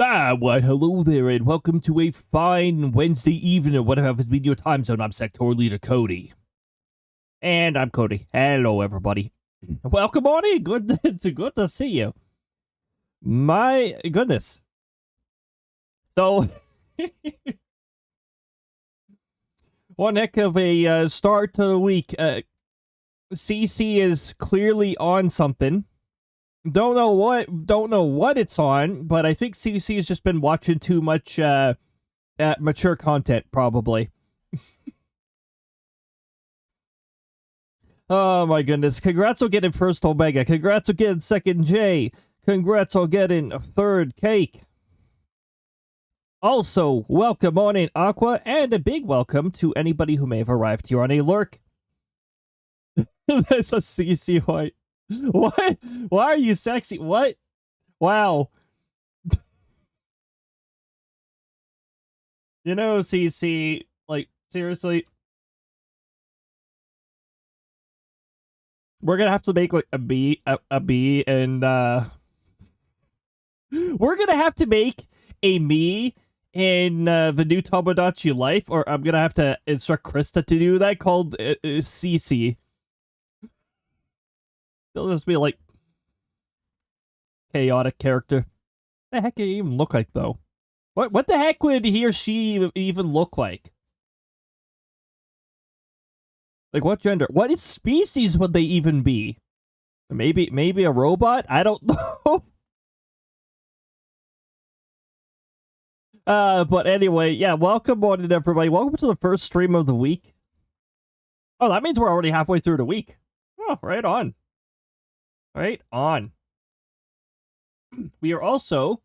Why, hello there, and welcome to a fine Wednesday evening, or whatever happens to be your time zone. I'm sectoral leader Cody. And I'm Cody. Hello, everybody. Welcome on in. Good to see you. My goodness. So, one heck of a start to the week. CC is clearly on something. Don't know what it's on, but I think CC has just been watching too much mature content, probably. Oh my goodness. Congrats on getting first Omega. Congrats on getting second J. Congrats on getting third Cake. Also, welcome on in Aqua, and a big welcome to anybody who may have arrived here on a lurk. That's a CC White. What? Why are you sexy? What? Wow. You know, CC, like, seriously? We're gonna have to make, like, a B, and, we're gonna have to make a me in, the new Tomodachi Life, or I'm gonna have to instruct Krista to do that, called, CC. They'll just be like chaotic character. What the heck do you even look like, though? What the heck would he or she even look like? Like, what gender? What species would they even be? Maybe a robot? I don't know. But anyway, yeah, welcome on in, everybody. Welcome to the first stream of the week. Oh, that means we're already halfway through the week. Oh, right on. Right on. We are also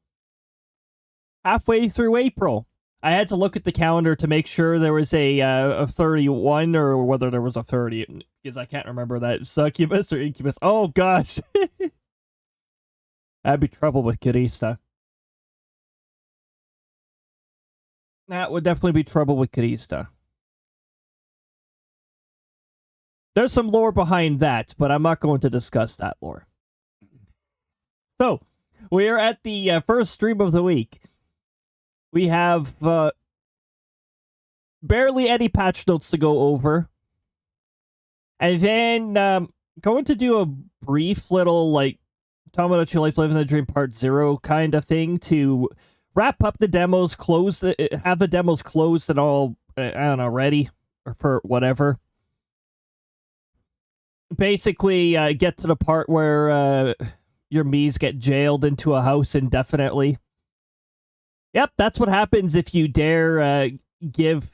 halfway through April. I had to look at the calendar to make sure there was a 31 or whether there was a 30, because I can't remember that. Succubus or Incubus. Oh, gosh. That'd be trouble with Kirista. That would definitely be trouble with Kirista. There's some lore behind that, but I'm not going to discuss that lore. So, we are at the first stream of the week. We have barely any patch notes to go over. And then going to do a brief little, like, Tomodachi Life Living the Dream Part 0 kind of thing to wrap up the demos, have the demos closed and all, I don't know, ready or for whatever. Basically, get to the part where your Miis get jailed into a house indefinitely. Yep, that's what happens if you dare give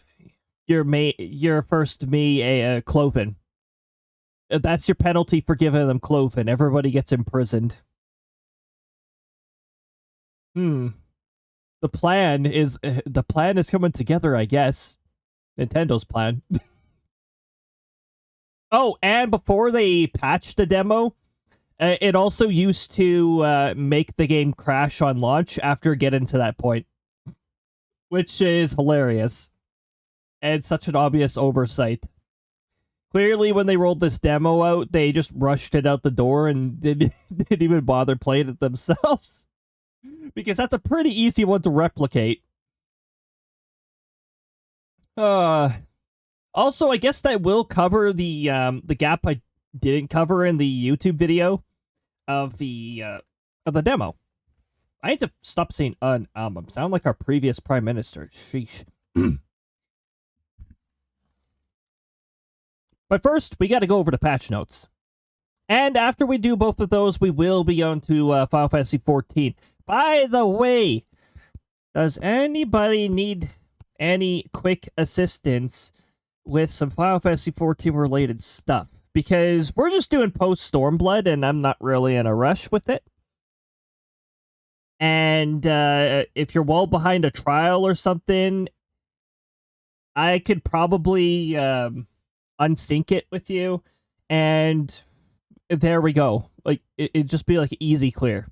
your first Mii a clothing. That's your penalty for giving them clothing. Everybody gets imprisoned. The plan is coming together, I guess. Nintendo's plan. Oh, and before they patched the demo, it also used to make the game crash on launch after getting to that point. Which is hilarious. And such an obvious oversight. Clearly, when they rolled this demo out, they just rushed it out the door and didn't even bother playing it themselves. Because that's a pretty easy one to replicate. Also, I guess that will cover the gap I didn't cover in the YouTube video of the demo. I need to stop saying sound like our previous prime minister. Sheesh. But first, we got to go over the patch notes. And after we do both of those, we will be on to Final Fantasy XIV. By the way, does anybody need any quick assistance with some Final Fantasy XIV related stuff? Because we're just doing Post-Stormblood, and I'm not really in a rush with it. And if you're well behind a trial or something, I could probably unsync it with you, and there we go. Like, it'd just be like easy clear.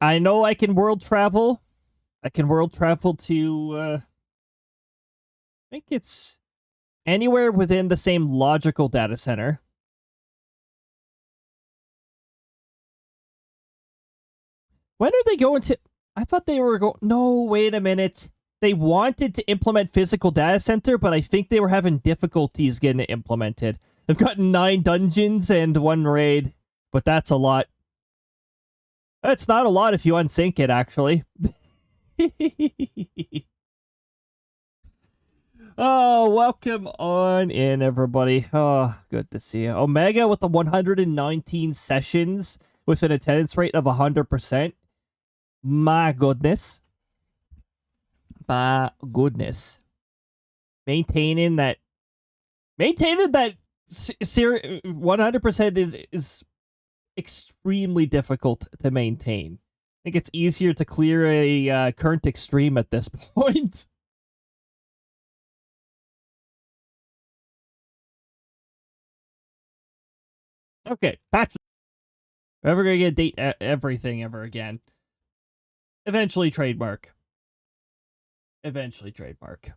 I know I can world travel. I can world travel to, I think it's anywhere within the same logical data center. When are they going to... I thought they were going... No, wait a minute. They wanted to implement physical data center, but I think they were having difficulties getting it implemented. They've got 9 dungeons and 1 raid, but that's a lot. That's not a lot if you unsync it, actually. Oh, welcome on in, everybody. Oh, good to see you. Omega with the 119 sessions with an attendance rate of 100%. My goodness. My goodness. Maintaining that 100% is extremely difficult to maintain. I think it's easier to clear a current extreme at this point. Okay, patch. We're never gonna get date everything ever again. Eventually trademark. Eventually trademark.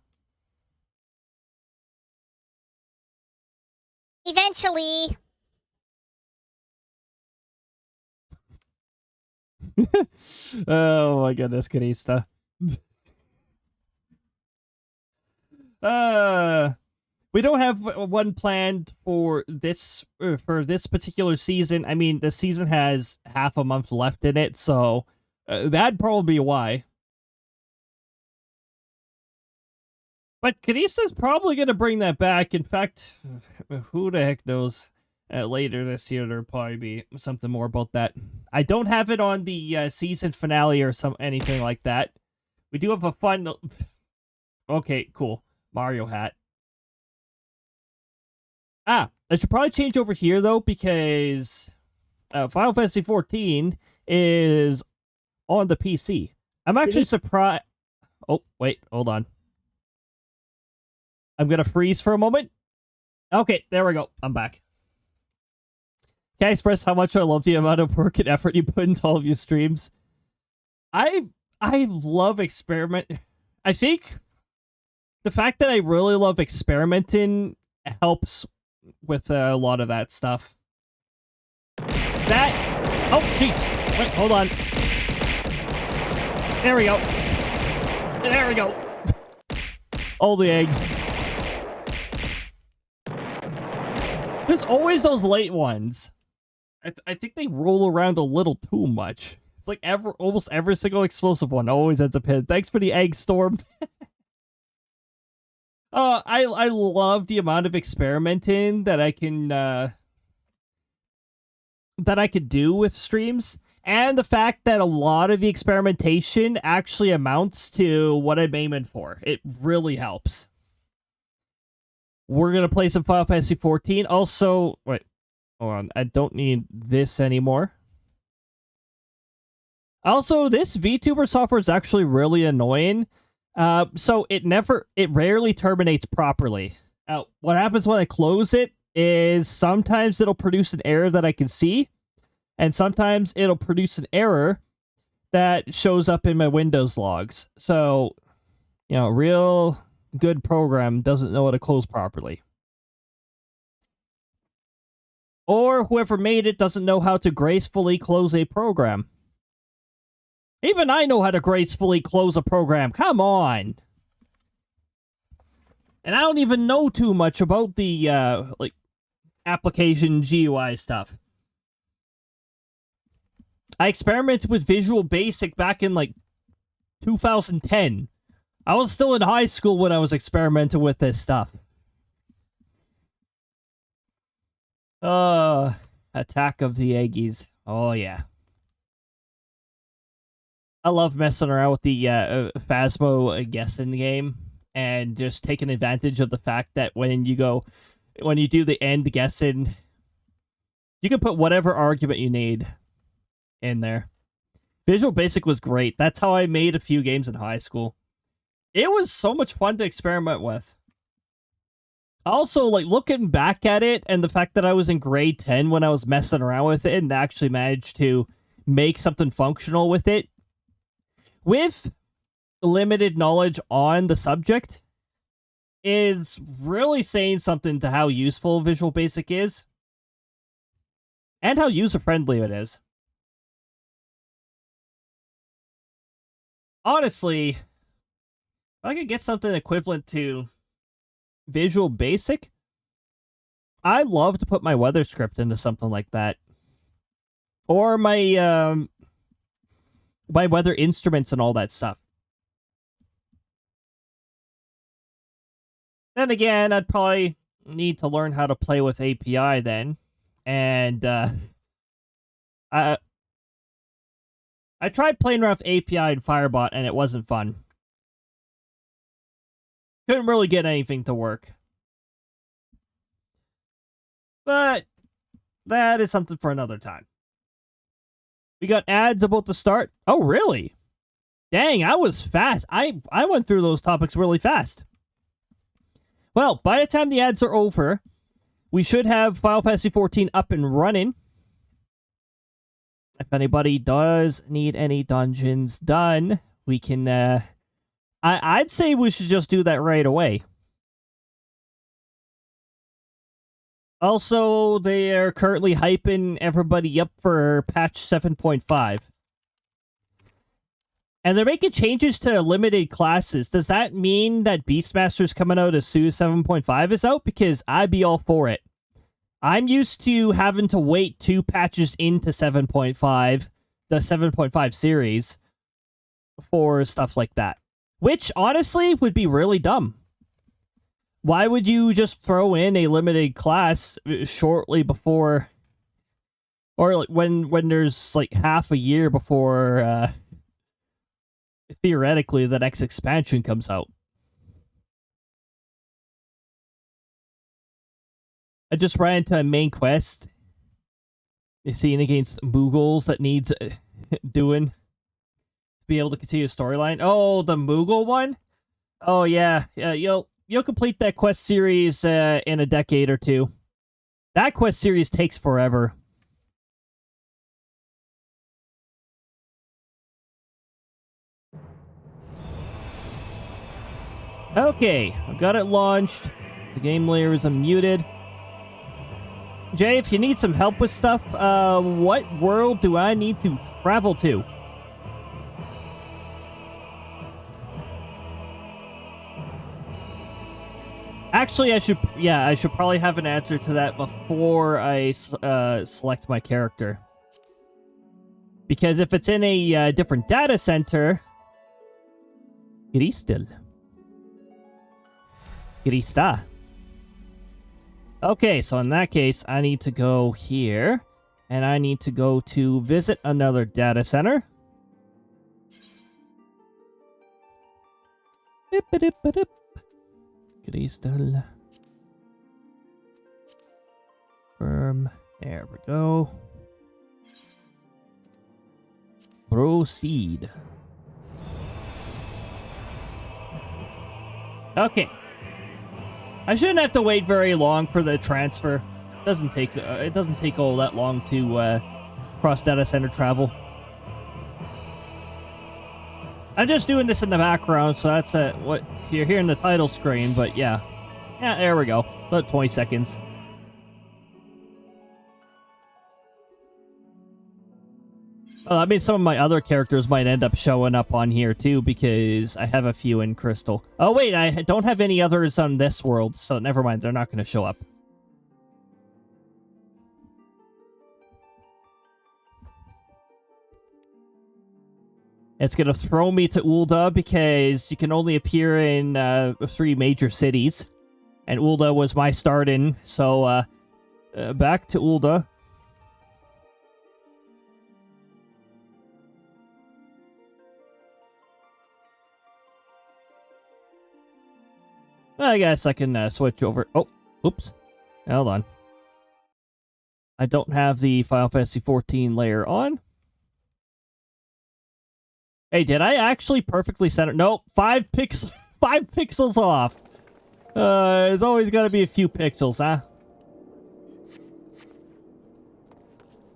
Eventually. Oh my goodness, Karista. We don't have one planned for this particular season. I mean, the season has half a month left in it, so that'd probably be why. But Kanisa's probably going to bring that back. In fact, who the heck knows? Later this year, there'll probably be something more about that. I don't have it on the season finale or anything like that. We do have a fun... Okay, cool. Mario hat. I should probably change over here, though, because Final Fantasy XIV is on the PC. I'm actually surprised... Oh, wait, hold on. I'm going to freeze for a moment. Okay, there we go. I'm back. Can I express how much I love the amount of work and effort you put into all of your streams? I love experiment. I think the fact that I really love experimenting helps with a lot of that stuff. That... Oh, jeez. Wait, hold on. There we go. There we go. All the eggs. There's always those late ones. I think they roll around a little too much. It's like almost every single explosive one always ends up hit. Thanks for the egg, Storm. I love the amount of experimenting that I could do with streams, and the fact that a lot of the experimentation actually amounts to what I'm aiming for. It really helps. We're gonna play some Final Fantasy XIV. Also, wait, hold on. I don't need this anymore. Also, this VTuber software is actually really annoying. So it rarely terminates properly. What happens when I close it is sometimes it'll produce an error that I can see, and sometimes it'll produce an error that shows up in my Windows logs. So, you know, real good program doesn't know how to close properly. Or whoever made it doesn't know how to gracefully close a program. Even I know how to gracefully close a program. Come on. And I don't even know too much about the application GUI stuff. I experimented with Visual Basic back in 2010. I was still in high school when I was experimenting with this stuff. Attack of the Aggies. Oh, yeah. I love messing around with the Phasmo guessing game and just taking advantage of the fact that when you do the end guessing, you can put whatever argument you need in there. Visual Basic was great. That's how I made a few games in high school. It was so much fun to experiment with. Also, looking back at it and the fact that I was in grade 10 when I was messing around with it and actually managed to make something functional with it, with limited knowledge on the subject, is really saying something to how useful Visual Basic is and how user-friendly it is. honestly, if I could get something equivalent to Visual Basic, I'd love to put my weather script into something like that. Or my weather instruments and all that stuff. Then again, I'd probably need to learn how to play with API then. And I tried playing around with API and Firebot, and it wasn't fun. Couldn't really get anything to work. But that is something for another time. We got ads about to start. Oh, really? Dang, I was fast. I went through those topics really fast. Well, by the time the ads are over, we should have Final Fantasy XIV up and running. If anybody does need any dungeons done, we can, I'd say we should just do that right away. Also, they are currently hyping everybody up for patch 7.5. And they're making changes to limited classes. Does that mean that Beastmaster's coming out as soon as 7.5 is out? Because I'd be all for it. I'm used to having to wait 2 patches into 7.5, the 7.5 series, for stuff like that. Which, honestly, would be really dumb. Why would you just throw in a limited class shortly before, or like when there's like half a year before theoretically the next expansion comes out? I just ran into a main quest, seeing against Moogles that needs doing to be able to continue the storyline. Oh, the Moogle one? Oh yeah, You'll complete that quest series in a decade or two. That quest series takes forever. Okay, I've got it launched. The game layer is unmuted. Jay, if you need some help with stuff, what world do I need to travel to? Actually, I should probably have an answer to that before I select my character. Because if it's in a different data center... Crystal. Crista. Okay, so in that case, I need to go here. And I need to go to visit another data center. Bip-a-dip-a-dip. Crystal. Firm. There we go. Proceed. Okay. I shouldn't have to wait very long for the transfer. It doesn't take all that long to cross data center travel. I'm just doing this in the background, so that's what you're hearing the title screen, but yeah. Yeah, there we go. About 20 seconds. I mean, some of my other characters might end up showing up on here, too, because I have a few in Crystal. Oh, wait, I don't have any others on this world, so never mind, they're not going to show up. It's going to throw me to Ul'dah because you can only appear in 3 major cities. And Ul'dah was my start in, so back to Ul'dah. I guess I can switch over. Oh, oops. Hold on. I don't have the Final Fantasy XIV layer on. Hey, did I actually perfectly center? Nope, 5 pixels off. There's always got to be a few pixels, huh?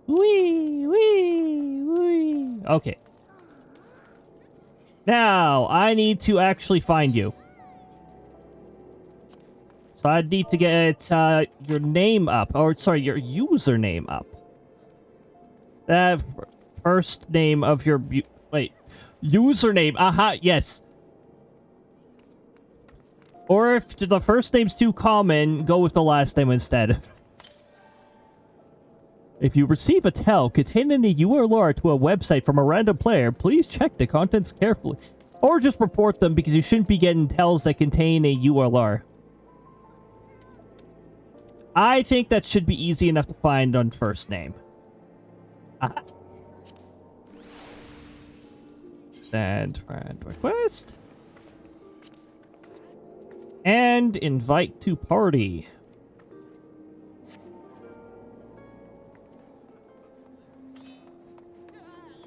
Wee, wee, wee. Okay. Now, I need to actually find you. So I need to get your name up. Or, sorry, your username up. First name of your... Wait. Username. Aha, yes. Or if the first name's too common, go with the last name instead. If you receive a tell containing a URL to a website from a random player, please check the contents carefully. Or just report them because you shouldn't be getting tells that contain a URL. I think that should be easy enough to find on first name. Aha. And friend request. And invite to party.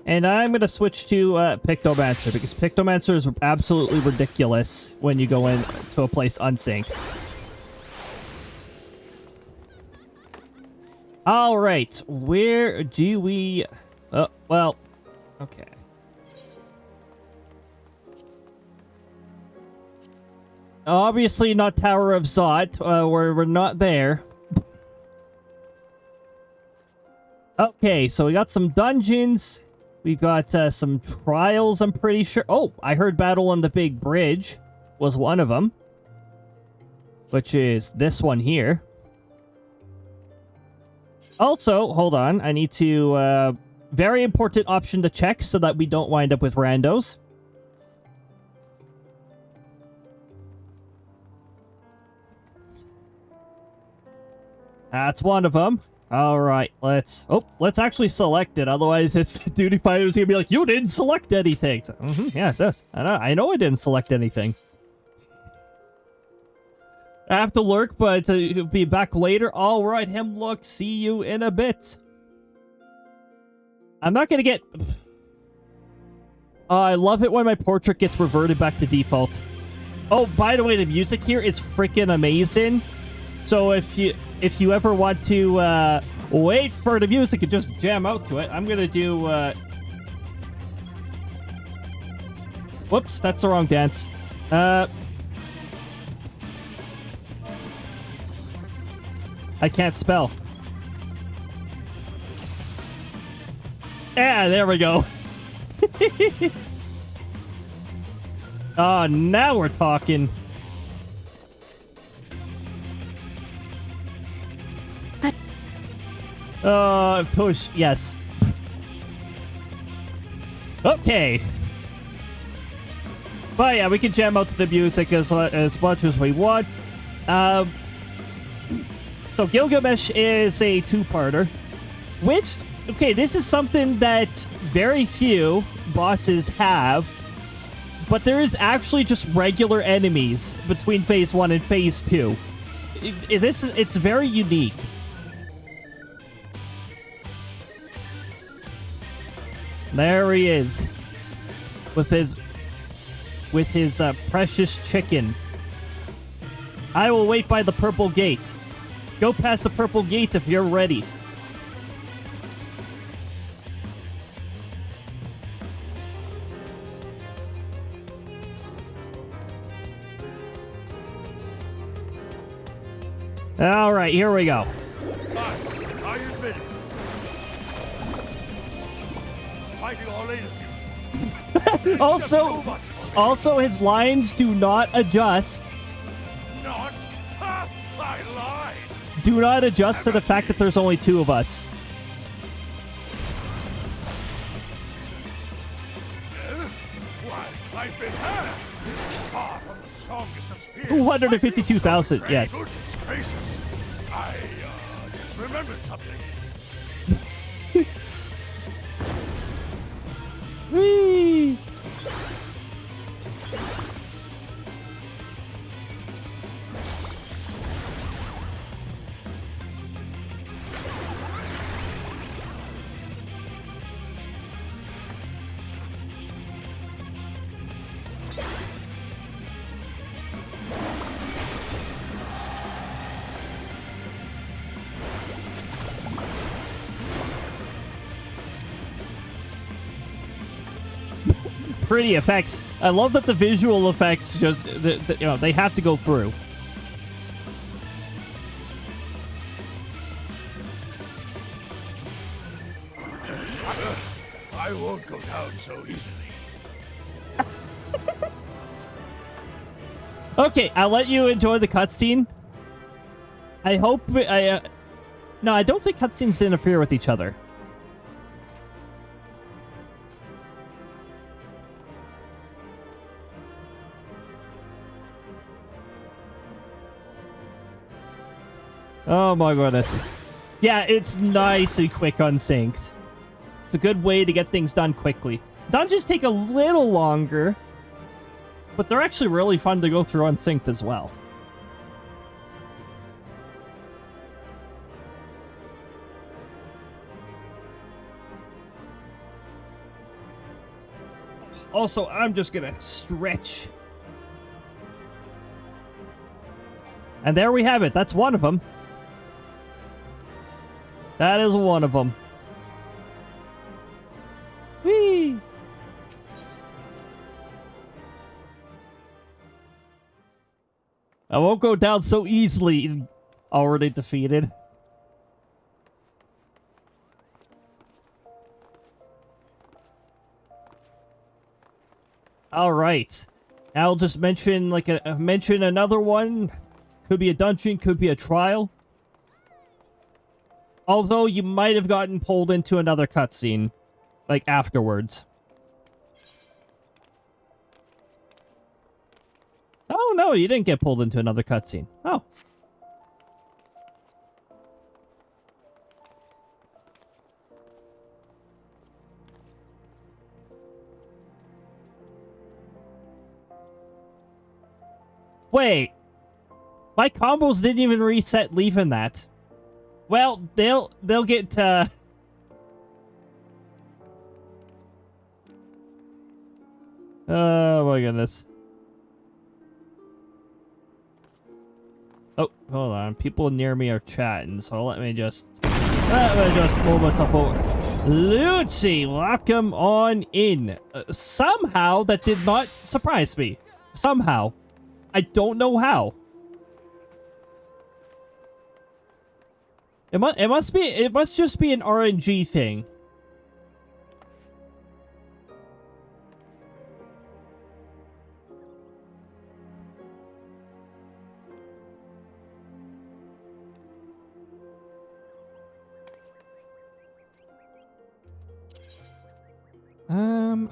And I'm going to switch to Pictomancer, because Pictomancer is absolutely ridiculous when you go into a place unsynced. Alright, where do we... Oh, well, okay. Obviously not Tower of Zot, we're not there. Okay, so we got some dungeons. We've got some trials, I'm pretty sure. Oh, I heard Battle on the Big Bridge was one of them. Which is this one here. Also, hold on. I need to... very important option to check so that we don't wind up with randos. That's one of them. All right, let's actually select it. Otherwise, it's Duty Fighter's gonna be like, you didn't select anything. So, yes, I know I didn't select anything. I have to lurk, but it'll be back later. All right, Hemlock, see you in a bit. I'm not gonna get... I love it when my portrait gets reverted back to default. Oh, by the way, the music here is freaking amazing. So if you ever want to wait for the music and just jam out to it, I'm gonna do whoops, that's the wrong dance. I can't spell. Yeah, there we go. Oh, now we're talking. Push, yes. Okay. But yeah, we can jam out to the music as much as we want. So Gilgamesh is a two-parter. Okay, this is something that very few bosses have, but there is actually just regular enemies between Phase 1 and Phase 2. It's very unique. There he is, with his precious chicken. I will wait by the purple gate. Go past the purple gate if you're ready. All right, here we go. I admit it. Fighting all eight of you. Also, his lines do not adjust. Not? Ha! I lied. Do not adjust to the fact that there's only two of us. Why, I've been far from the strongest of spears. 252,000, yes. Goodness gracious. I just remembered something. Whee! Pretty effects. I love that the visual effects just, they have to go through. I won't go down so easily. Okay, I'll let you enjoy the cutscene. I hope no, I don't think cutscenes interfere with each other. Oh my goodness. Yeah, it's nice and quick unsynced. It's a good way to get things done quickly. Dungeons take a little longer, but they're actually really fun to go through unsynced as well. Also, I'm just gonna stretch. And there we have it. That's one of them. That is one of them. Whee! I won't go down so easily. He's already defeated. All right. I'll just mention mention another one. Could be a dungeon, could be a trial. Although you might have gotten pulled into another cutscene, like afterwards. Oh no, you didn't get pulled into another cutscene. Oh. Wait. My combos didn't even reset leaving that. Well, they'll get oh my goodness. Oh, hold on. People near me are chatting, so let me just move myself over. Lucci, welcome on in. Somehow that did not surprise me. Somehow. I don't know how. It must just be an RNG thing.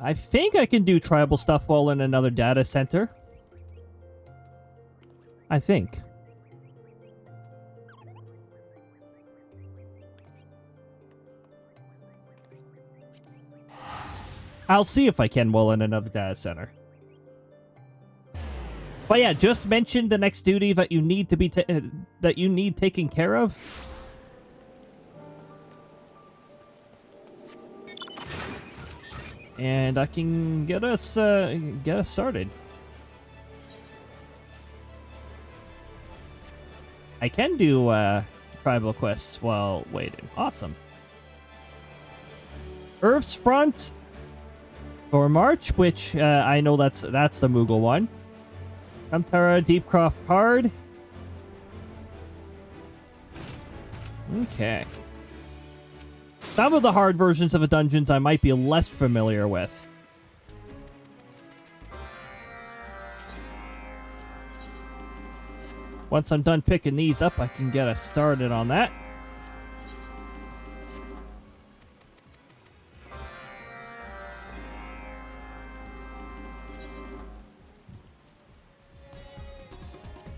I think I can do tribal stuff while in another data center. I think. I'll see if I can while in another data center. But yeah, just mention the next duty that you need to be taken care of. And I can get us started. I can do tribal quests while waiting. Awesome. Earth's Front or March, which I know that's the Moogle one. Kamtara, Deepcroft Hard. Okay. Some of the hard versions of the dungeons I might be less familiar with. Once I'm done picking these up, I can get us started on that.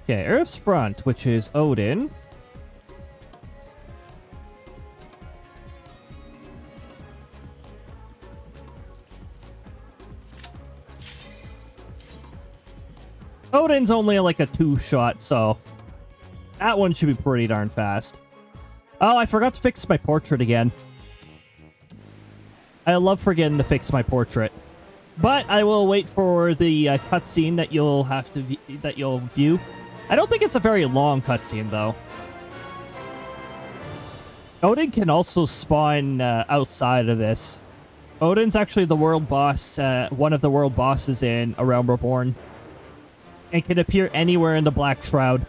Okay, Earth's Front, which is Odin. Odin's only like a 2-shot, so that one should be pretty darn fast. Oh, I forgot to fix my portrait again. I love forgetting to fix my portrait. But I will wait for the cutscene that you'll have to view. I don't think it's a very long cutscene though. Odin can also spawn outside of this. Odin's actually the world boss, one of the world bosses in A Realm Reborn, and can appear anywhere in the Black Shroud.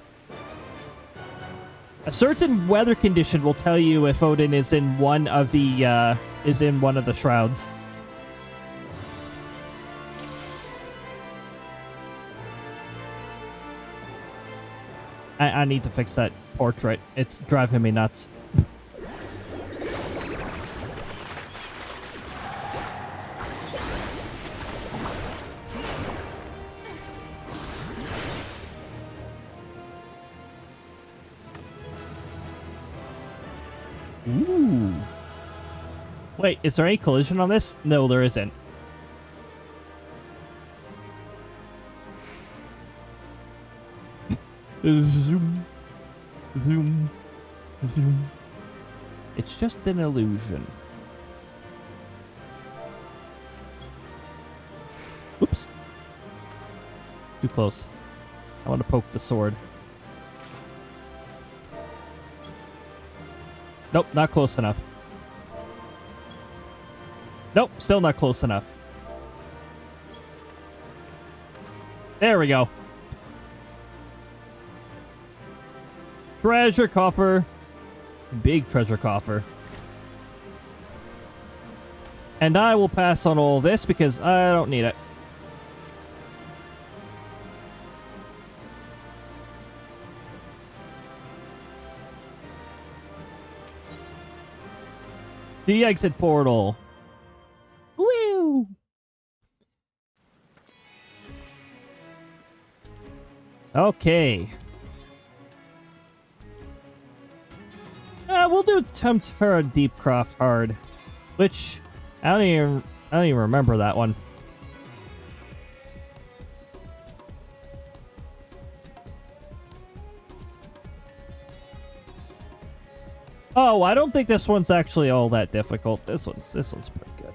A certain weather condition will tell you if Odin is in one of the shrouds. I need to fix that portrait. It's driving me nuts. Ooh. Wait, is there any collision on this? No, there isn't. Zoom. Zoom. Zoom. It's just an illusion. Oops. Too close. I want to poke the sword. Nope, not close enough. Nope, still not close enough. There we go. Treasure coffer. Big treasure coffer. And I will pass on all this because I don't need it. The exit portal. Woo! Okay. We'll do Tempera Deepcroft hard, which I don't even remember that one. Oh, I don't think this one's actually all that difficult. This one's pretty good.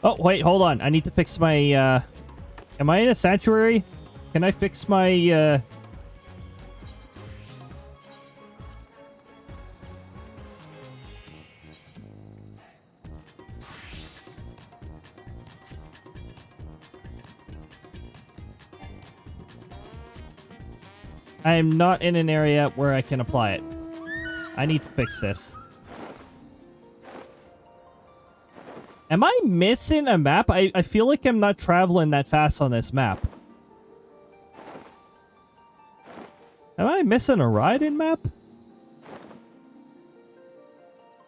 Oh, wait, hold on. I need to fix my am I in a sanctuary? Can I fix my I am not in an area where I can apply it. I need to fix this. Am I missing a map? I feel like I'm not traveling that fast on this map. Am I missing a ride-in map?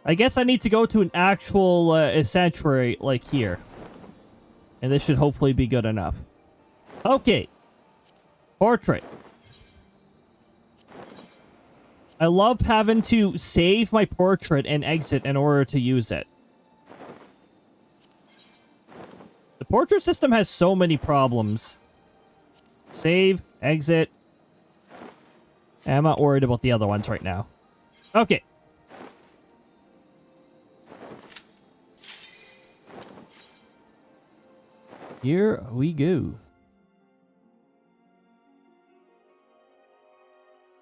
I guess I need to go to an actual sanctuary like here. And this should hopefully be good enough. Okay. Portrait. I love having to save my portrait and exit in order to use it. The portrait system has so many problems. Save, exit. I'm not worried about the other ones right now. Okay. Here we go.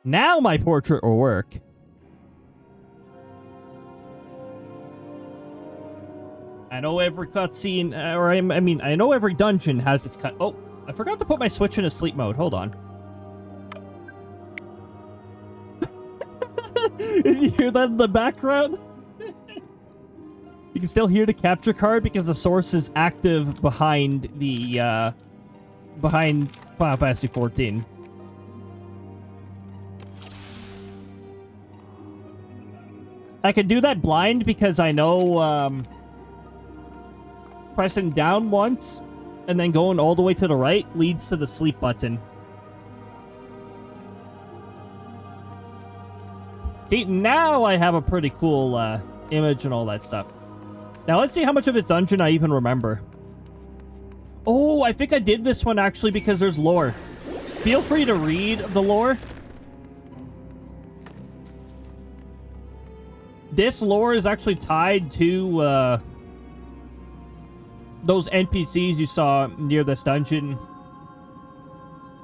Now my portrait will work. I know every cutscene, I know every dungeon has its cut. Oh, I forgot to put my Switch in a sleep mode. Hold on. You hear that in the background? You can still hear the capture card because the source is active behind the, behind Final Fantasy 14. I can do that blind because I know, pressing down once and then going all the way to the right leads to the sleep button. See, now I have a pretty cool image and all that stuff. Now let's see how much of this dungeon I even remember. Oh, I think I did this one actually because there's lore. Feel free to read the lore. This lore is actually tied to those NPCs you saw near this dungeon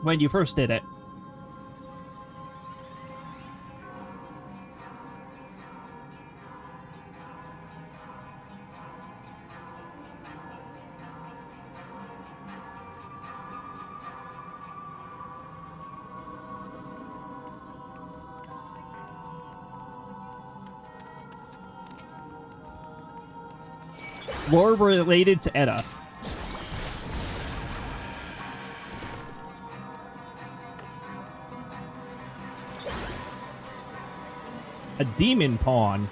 when you first did it. Lore related to Edda. A demon pawn.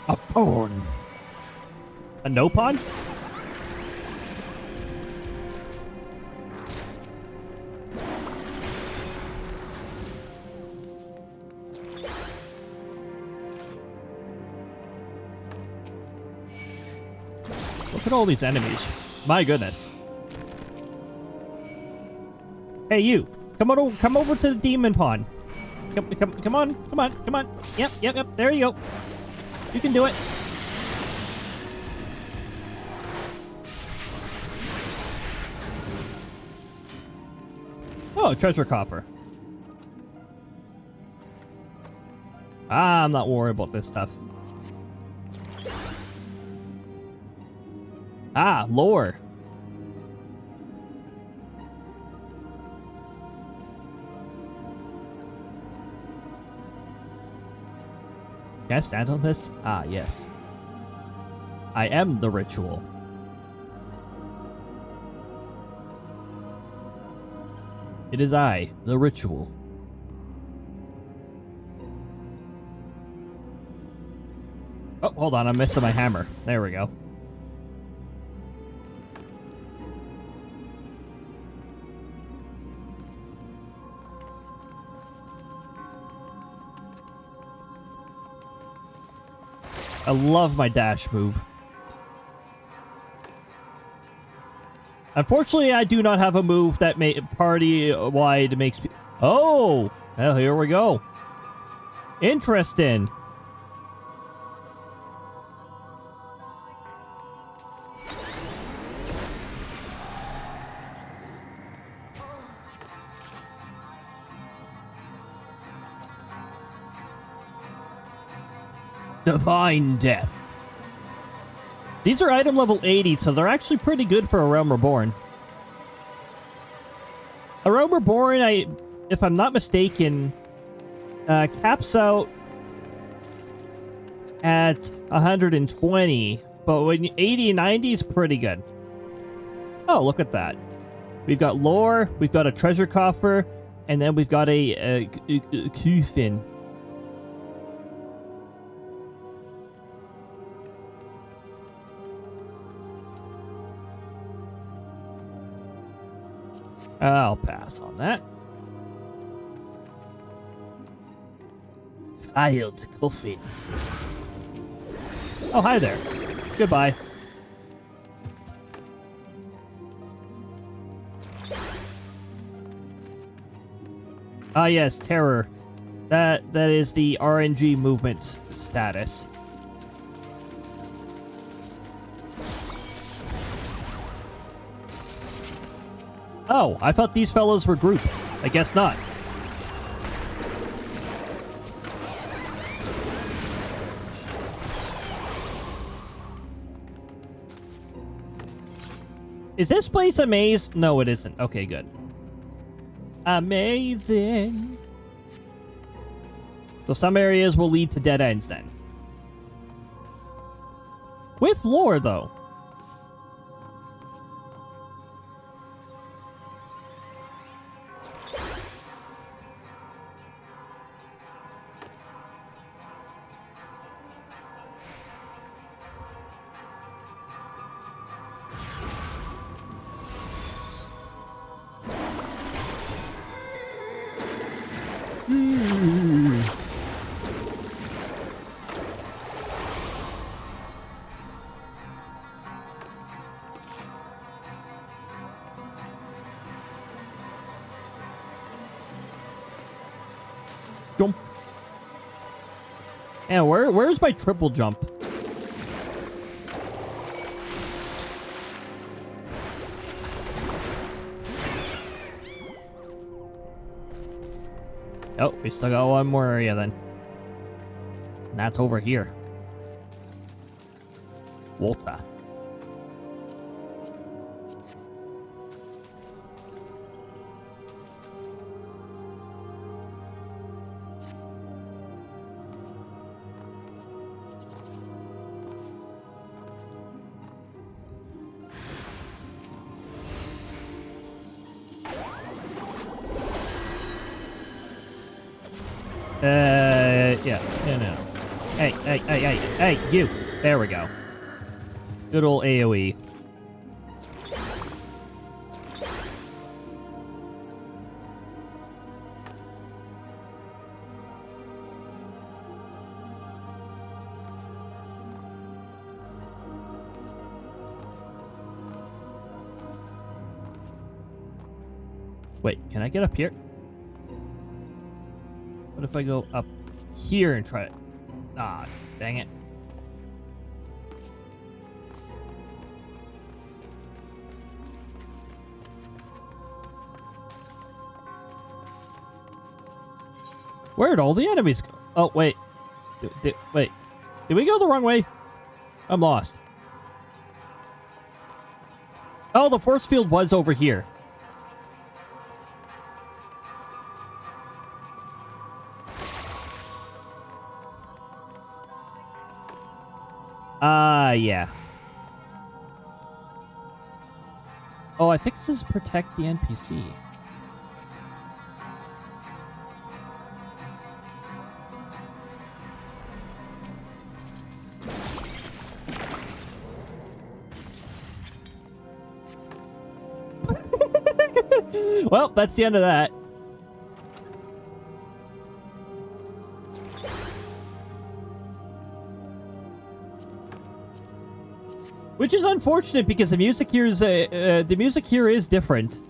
A pawn. A no pawn? Look at all these enemies. My goodness. Hey, you. Come over to the demon pawn. Come on. Yep. There you go. You can do it. Oh, treasure coffer. I'm not worried about this stuff. Lore. Can I stand on this? Yes. I am the ritual. It is I, the ritual. Oh, hold on, I'm missing my hammer. There we go. I love my dash move. Unfortunately, I do not have a move that party-wide makes... Oh! Well, here we go. Interesting. Divine Death. These are item level 80, so they're actually pretty good for A Realm Reborn. A Realm Reborn, if I'm not mistaken, caps out at 120, but when 80 and 90 is pretty good. Oh, look at that. We've got lore, we've got a treasure coffer, and then we've got a Q-fin. I'll pass on that. Filed coffin. Oh, hi there. Goodbye. Yes, terror. That is the RNG movement's status. Oh, I thought these fellows were grouped. I guess not. Is this place a maze? No, it isn't. Okay, good. Amazing. So some areas will lead to dead ends then. With lore, though. Jump. And where's my triple jump? Oh, we still got one more area then. And that's over here. Water. Yeah. No. Hey, you. There we go. Good old AoE. Wait, can I get up here? What if I go up here and try it? Ah, dang it. Where'd all the enemies go? Oh, wait. Wait. Did we go the wrong way? I'm lost. Oh, the force field was over here. Yeah. Oh, I think this is protect the NPC. Well, that's the end of that. Which is unfortunate because the music here is different. A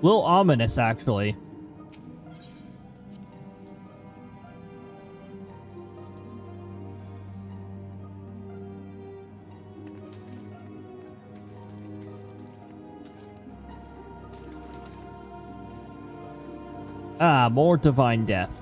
little ominous, actually. Ah, more divine death.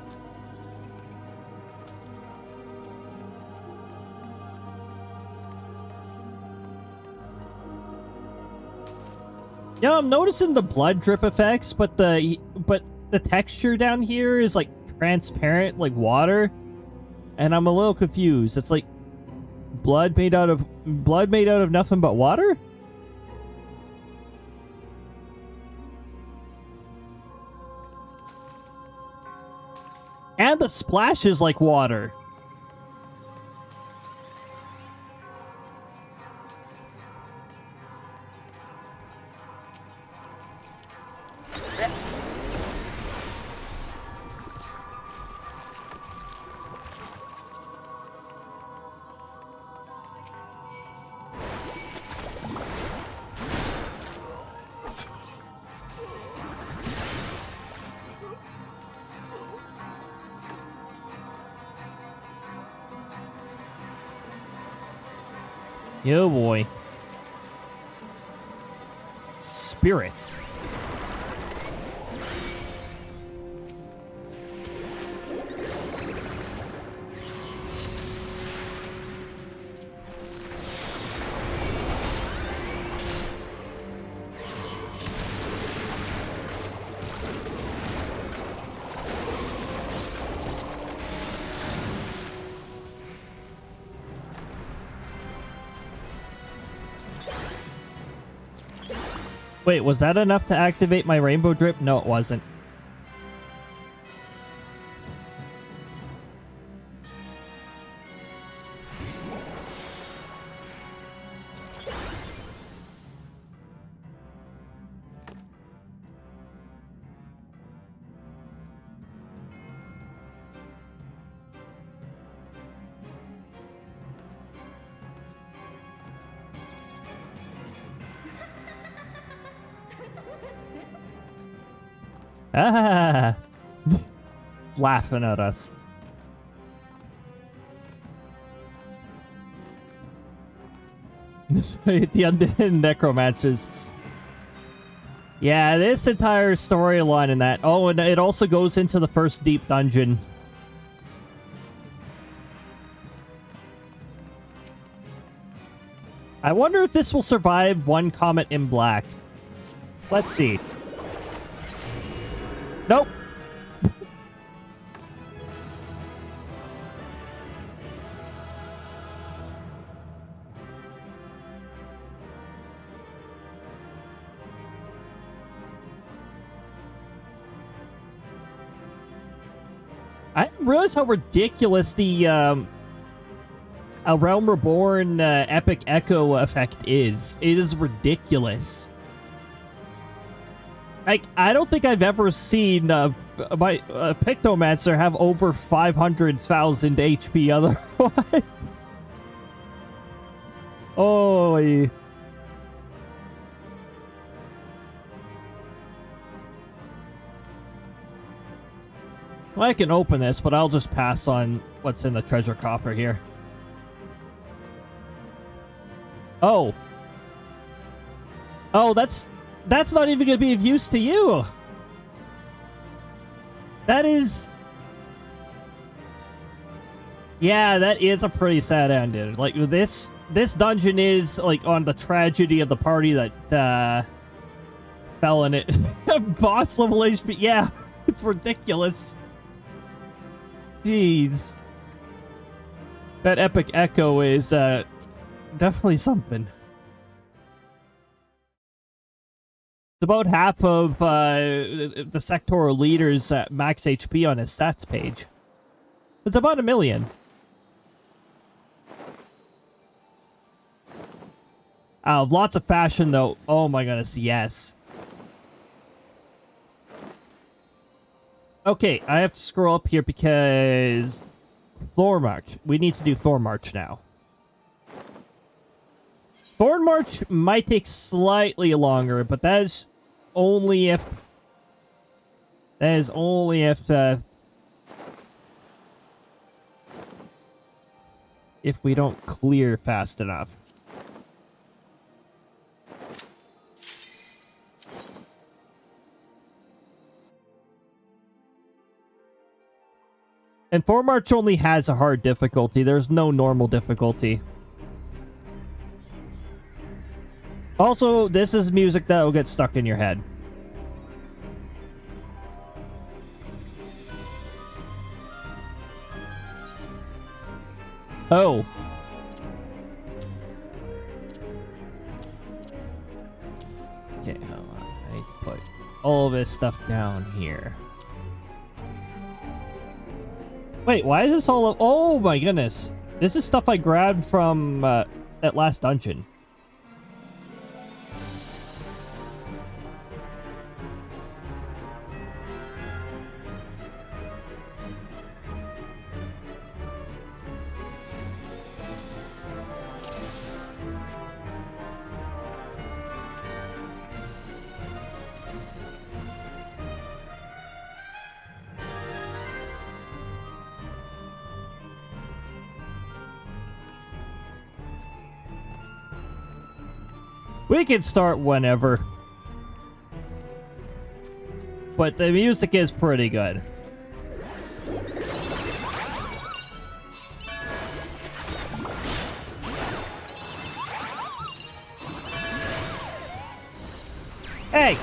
Yeah, I'm noticing the blood drip effects, but the texture down here is like transparent, like water, and I'm a little confused. It's like blood made out of nothing but water? And the splash is like water. Yo boy. Spirits. Wait, was that enough to activate my rainbow drip? No, it wasn't. Ah, laughing at us. The undead necromancers. Yeah, this entire storyline in that. Oh, and it also goes into the first deep dungeon. I wonder if this will survive one comet in black. Let's see. Nope. I didn't realize how ridiculous the A Realm Reborn Epic Echo effect is. It is ridiculous. Like, I don't think I've ever seen my Pictomancer have over 500,000 HP otherwise. Oh, well, I can open this, but I'll just pass on what's in the treasure coffer here. Oh. Oh, that's not even going to be of use to you. That is... Yeah, that is a pretty sad ending. Like, this dungeon is, like, on the tragedy of the party that, fell in it. Boss level HP. Yeah, it's ridiculous. Jeez. That Epic Echo is, definitely something. It's about half of the sectoral leader's max HP on his stats page. It's about 1 million. Lots of fashion, though. Oh my goodness, yes. Okay, I have to scroll up here because... Thorn March. We need to do Thorn March now. Thorn March might take slightly longer, but that is only if... That is only if we don't clear fast enough. And Thorn March only has a hard difficulty. There's no normal difficulty. Also, this is music that will get stuck in your head. Oh. Okay, hold on. I need to put all of this stuff down here. Wait, why is this all... Oh my goodness. This is stuff I grabbed from that last dungeon. We can start whenever. But the music is pretty good. Hey!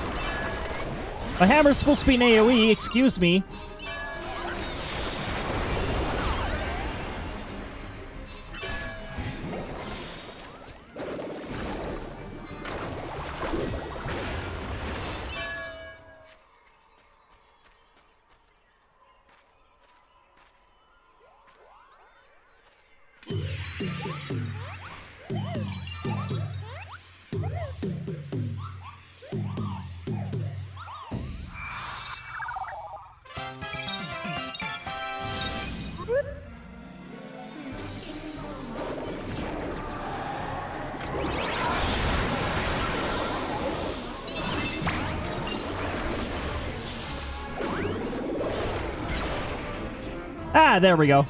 My hammer's supposed to be an AoE, excuse me. Ah, there we go.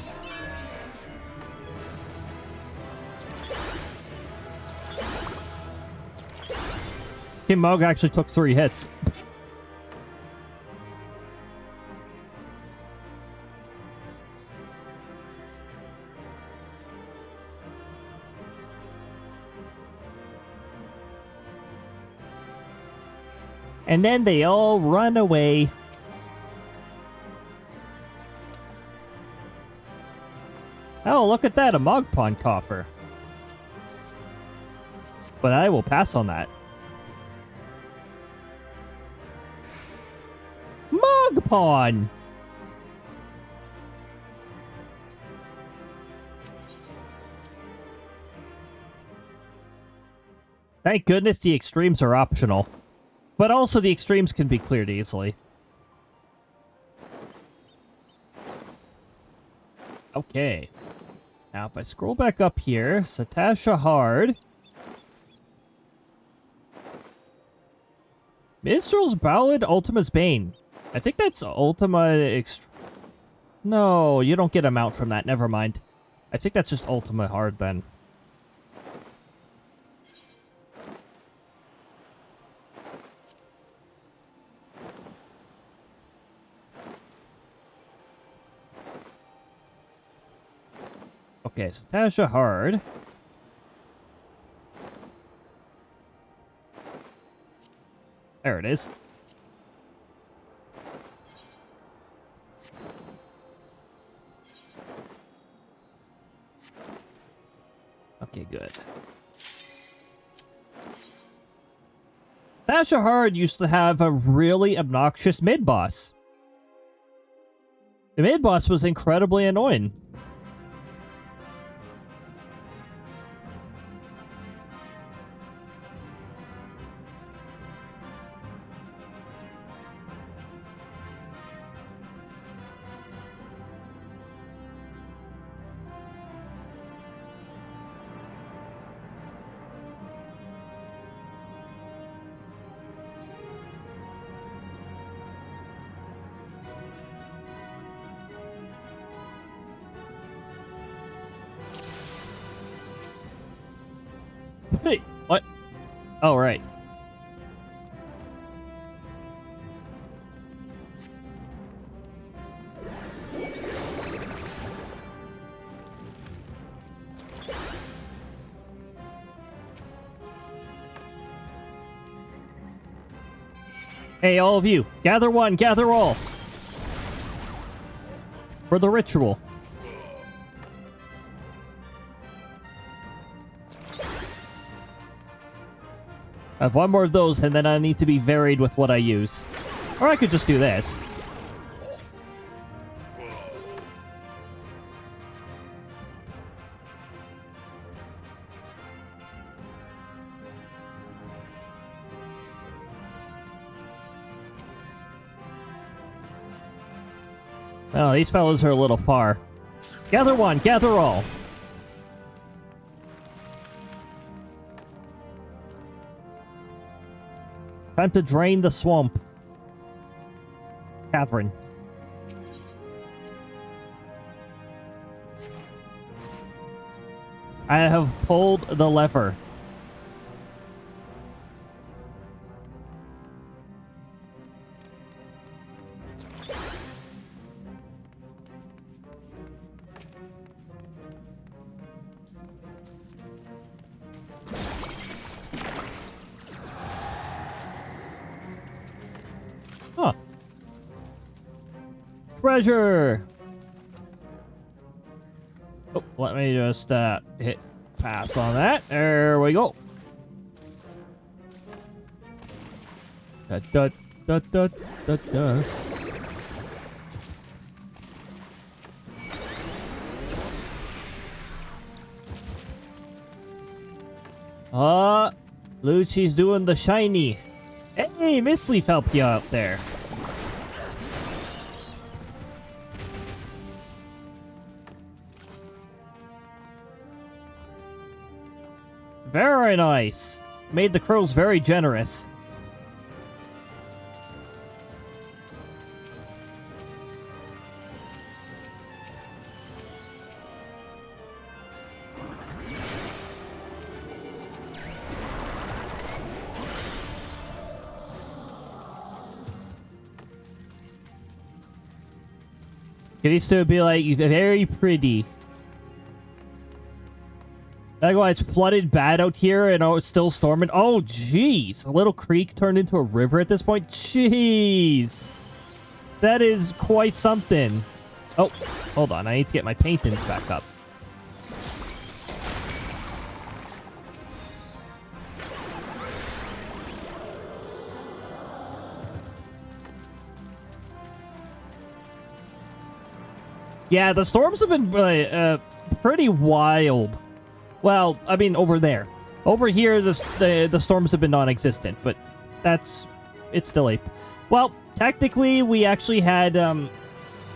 Kim Mog actually took 3 hits. And then they all run away. Oh, look at that, a Mogpon coffer. But I will pass on that. Mogpon! Thank goodness the extremes are optional. But also the extremes can be cleared easily. Okay. Now if I scroll back up here, Satasha Hard. Minstrel's Ballad, Ultima's Bane. I think that's Ultima No, you don't get a mount from that. Never mind. I think that's just Ultima Hard then. Okay, so Tasha Hard. There it is. Okay, good. Tasha Hard used to have a really obnoxious mid-boss. The mid-boss was incredibly annoying. Hey, what? Oh, right. Hey, all of you, gather one, gather all. For the ritual. I have one more of those, and then I need to be varied with what I use. Or I could just do this. Oh, these fellows are a little far. Gather one, gather all. Time to drain the swamp. Cavern. I have pulled the lever. Huh. Treasure! Oh, let me just hit pass on that. There we go. Da da da da da da. Lucy's doing the shiny. Hey, Miss Leaf helped you out there. Very nice. Made the crows very generous. It used to be like very pretty. That's why it's flooded bad out here and it's still storming. Oh, jeez. A little creek turned into a river at this point. Jeez. That is quite something. Oh, hold on. I need to get my paintings back up. Yeah, the storms have been pretty wild. Well, I mean, over there. Over here, the storms have been non-existent, but it's still a... Well, technically, we actually had,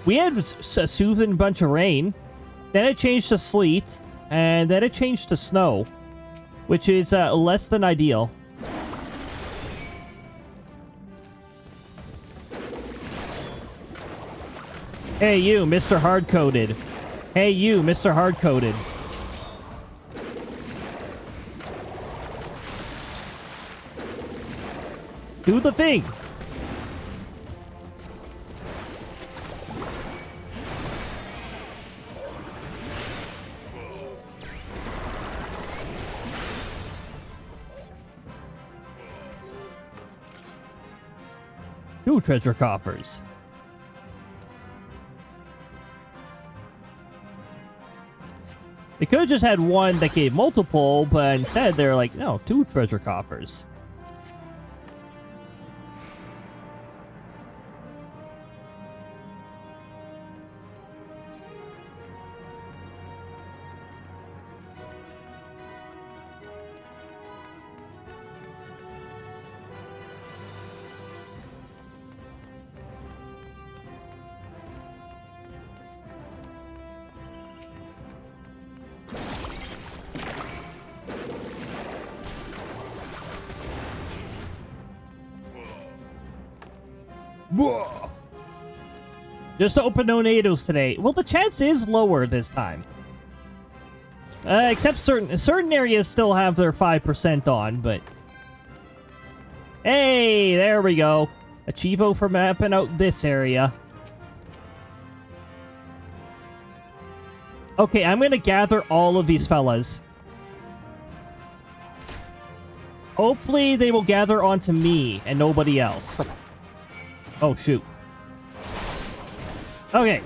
we had a soothing bunch of rain, then it changed to sleet, and then it changed to snow, which is less than ideal. Hey you, Mr. Hard-Coded. Hey you, Mr. Hard-Coded. Do the thing! Two treasure coffers. They could have just had one that gave multiple, but instead they're like, no, two treasure coffers. Just to open tornadoes today. Well, the chance is lower this time. Except certain areas still have their 5% on, but... Hey, there we go. Achievo for mapping out this area. Okay, I'm gonna gather all of these fellas. Hopefully they will gather onto me and nobody else. Oh, shoot. Okay.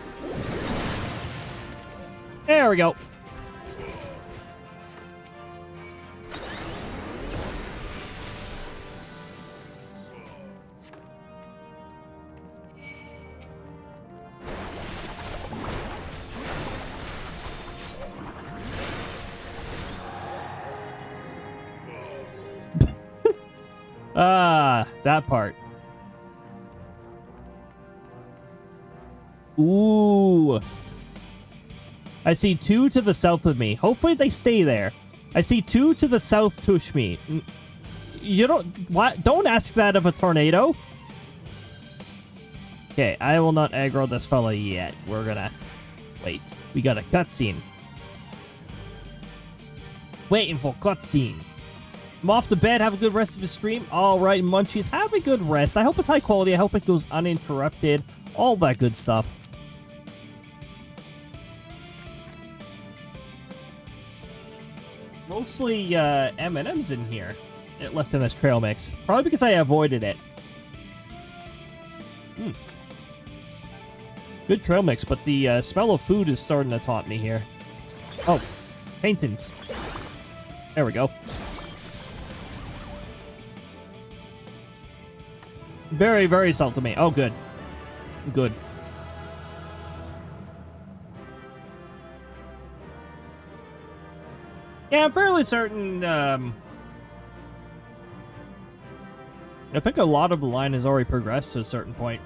There we go. That part. Ooh. I see two to the south of me. Hopefully they stay there. I see two to the south to me. You don't ask that of a tornado. Okay, I will not aggro this fella yet. We're gonna wait. We got a cutscene. Waiting for cutscene. I'm off to bed. Have a good rest of the stream. All right, munchies, have a good rest. I hope it's high quality. I hope it goes uninterrupted. All that good stuff. Mostly M&M's in here. It left in this trail mix. Probably because I avoided it. Good trail mix, but the smell of food is starting to taunt me here. Oh, paintings. There we go. Very, very salty me. Oh, good. Good. Yeah, I'm fairly certain, I think a lot of the line has already progressed to a certain point.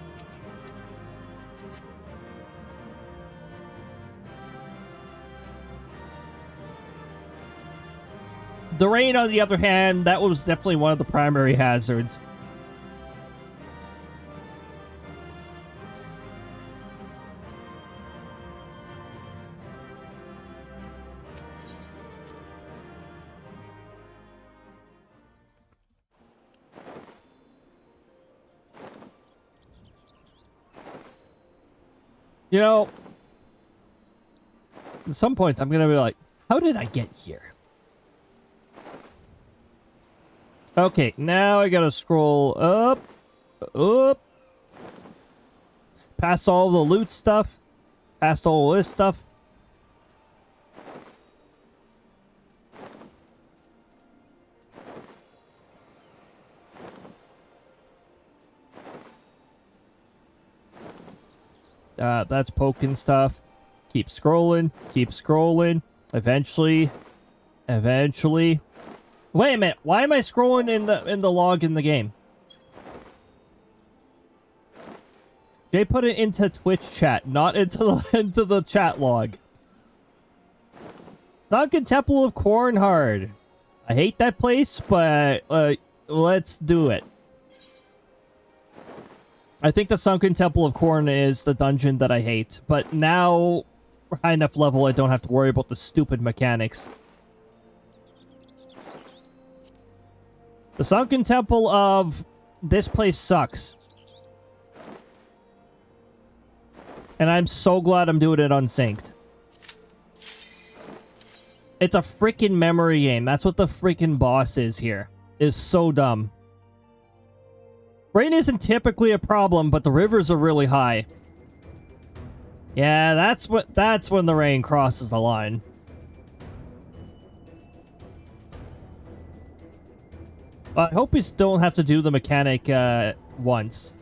The rain, on the other hand, that was definitely one of the primary hazards. You know, at some points I'm gonna be like, how did I get here? Okay, now I gotta scroll up, past all the loot stuff, past all this stuff. That's poking stuff. Keep scrolling, keep scrolling. Eventually. Wait a minute. Why am I scrolling in the log in the game? Jay put it into Twitch chat, not into the chat log. Sunken Temple of Cornhard. I hate that place, but let's do it. I think the Sunken Temple of Corn is the dungeon that I hate, but now we're high enough level I don't have to worry about the stupid mechanics. The Sunken Temple of this place sucks. And I'm so glad I'm doing it unsynced. It's a freaking memory game. That's what the freaking boss is here. It's so dumb. Rain isn't typically a problem, but the rivers are really high. Yeah, that's when the rain crosses the line. I hope we don't have to do the mechanic once.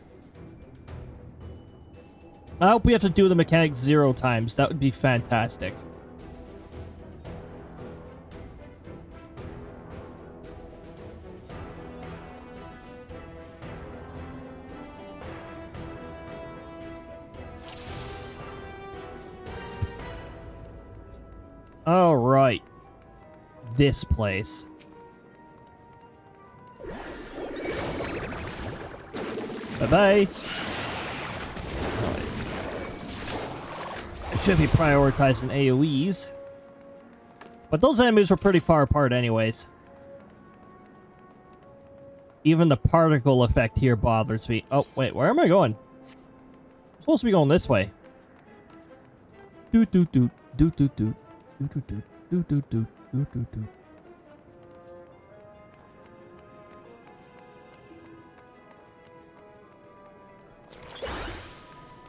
I hope we have to do the mechanic 0 times. That would be fantastic. All right. This place. Bye-bye. I should be prioritizing AoEs. But those enemies were pretty far apart anyways. Even the particle effect here bothers me. Oh, wait, where am I going? I'm supposed to be going this way. Doot doot doot doot doot doot doot doot doot doot doot doot doot doot.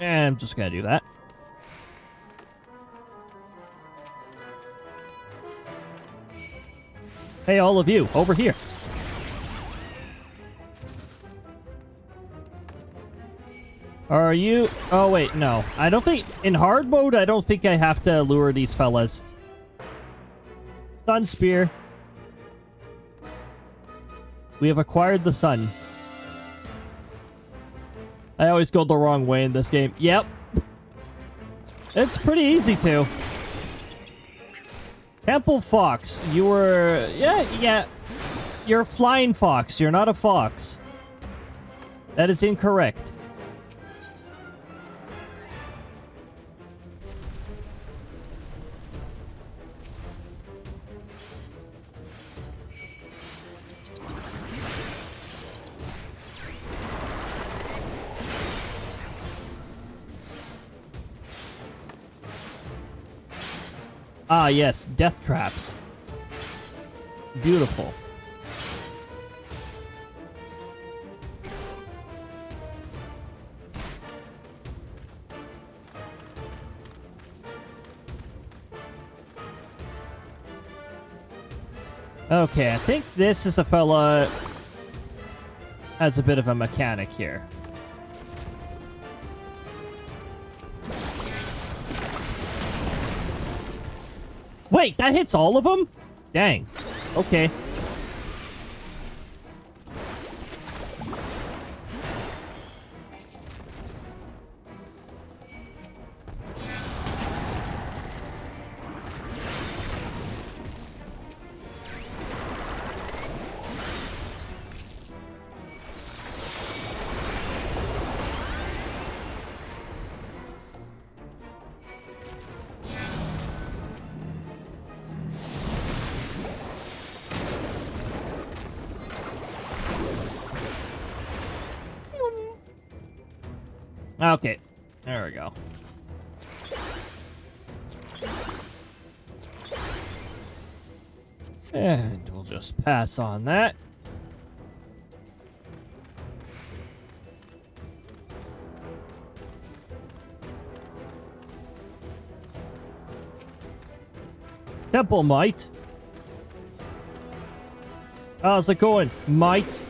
And I'm just gonna do that. Hey, all of you, over here. Are you... Oh, wait, no. I don't think... In hard mode, I don't think I have to lure these fellas. Sun Spear. We have acquired the sun. I always go the wrong way in this game. Yep. It's pretty easy to. Temple Fox. You were... Yeah. You're a flying fox. You're not a fox. That is incorrect. Ah, yes, death traps. Beautiful. Okay, I think this is a fella has a bit of a mechanic here. Wait, that hits all of them? Dang. Okay. Okay, there we go. And we'll just pass on that. Temple Might. How's it going, Might?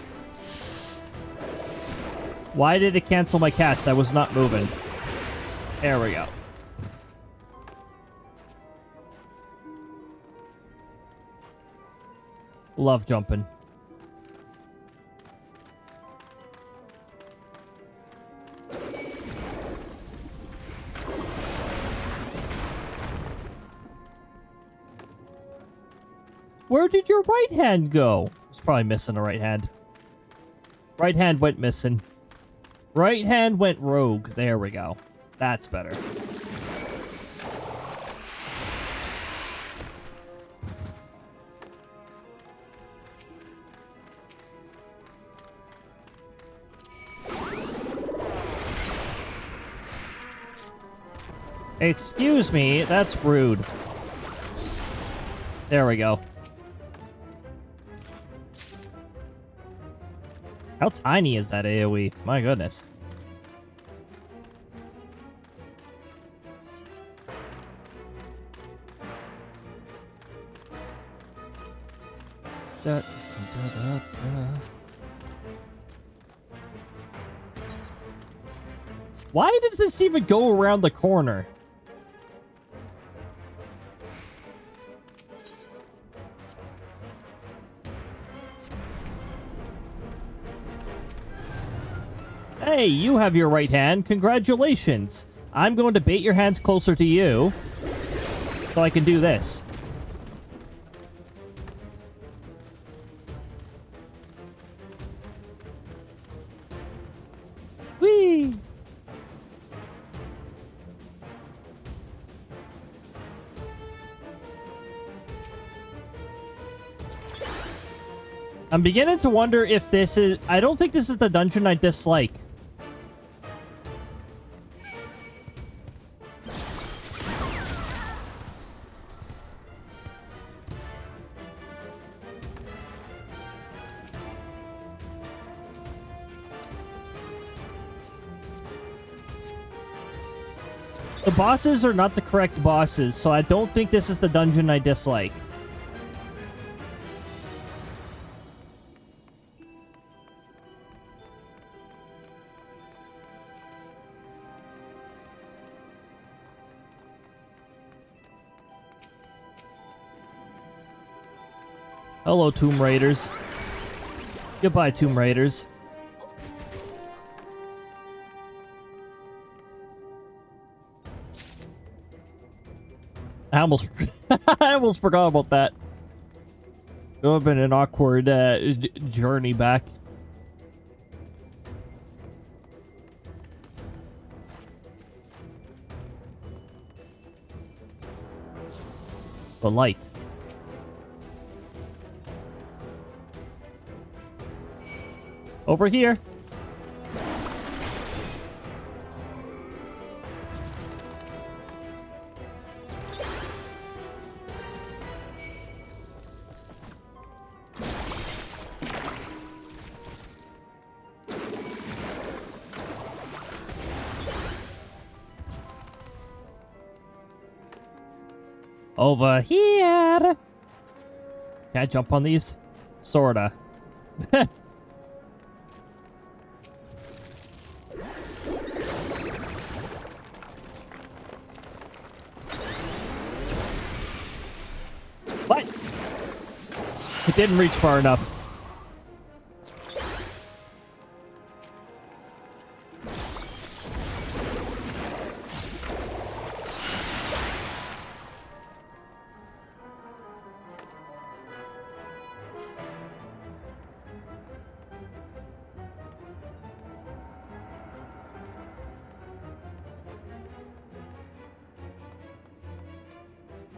Why did it cancel my cast? I was not moving. There we go. Love jumping. Where did your right hand go? It's probably missing a right hand. Right hand went missing. Right hand went rogue. There we go. That's better. Excuse me, that's rude. There we go. How tiny is that AoE? My goodness. Da, da, da, da. Why does this even go around the corner? Hey, you have your right hand. Congratulations. I'm going to bait your hands closer to you so I can do this. Whee! I'm beginning to wonder if this is... I don't think this is the dungeon I dislike. The bosses are not the correct bosses, so I don't think this is the dungeon I dislike. Hello, Tomb Raiders. Goodbye, Tomb Raiders. I almost forgot about that. It would have been an awkward journey back. The light. Over here. Over here. Can I jump on these? Sorta. What? It didn't reach far enough.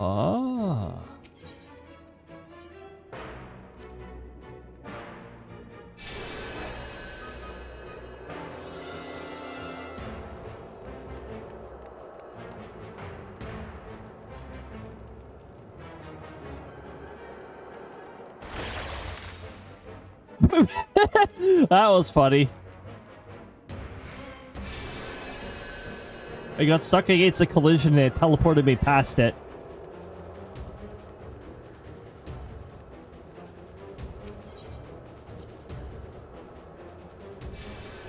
Ah. That was funny. I got stuck against a collision and it teleported me past it.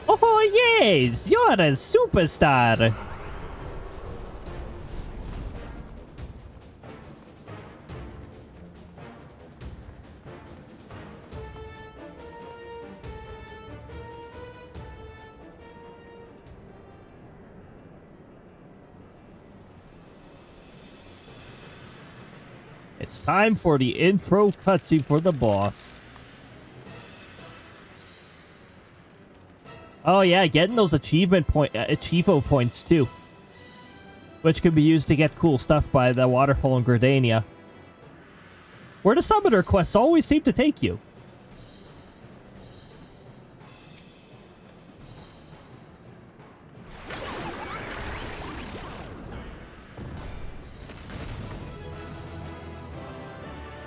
Oh yes, you're a superstar. It's time for the intro cutscene for the boss. Oh yeah, getting those Achievo points too. Which can be used to get cool stuff by the waterfall in Gridania. Where the summoner quests always seem to take you.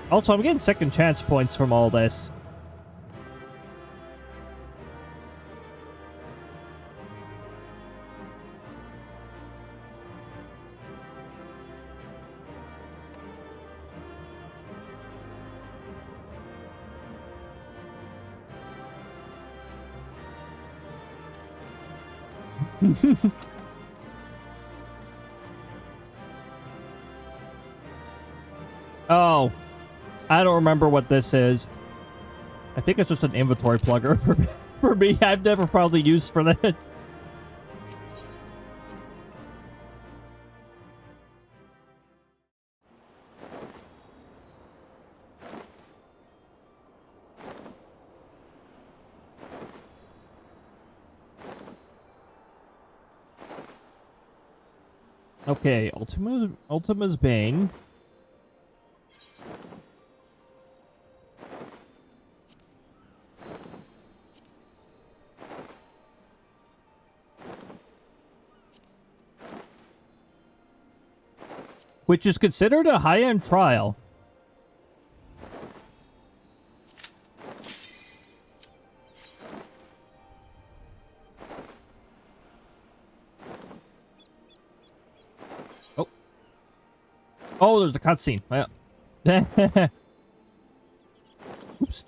Also, I'm getting second chance points from all this. Oh, I don't remember what this is. I think it's just an inventory plugger for me. I've never probably used for that. Okay, Ultima's Bane. Which is considered a high-end trial. Oh. Oh, there's a cutscene. Yeah. Oops.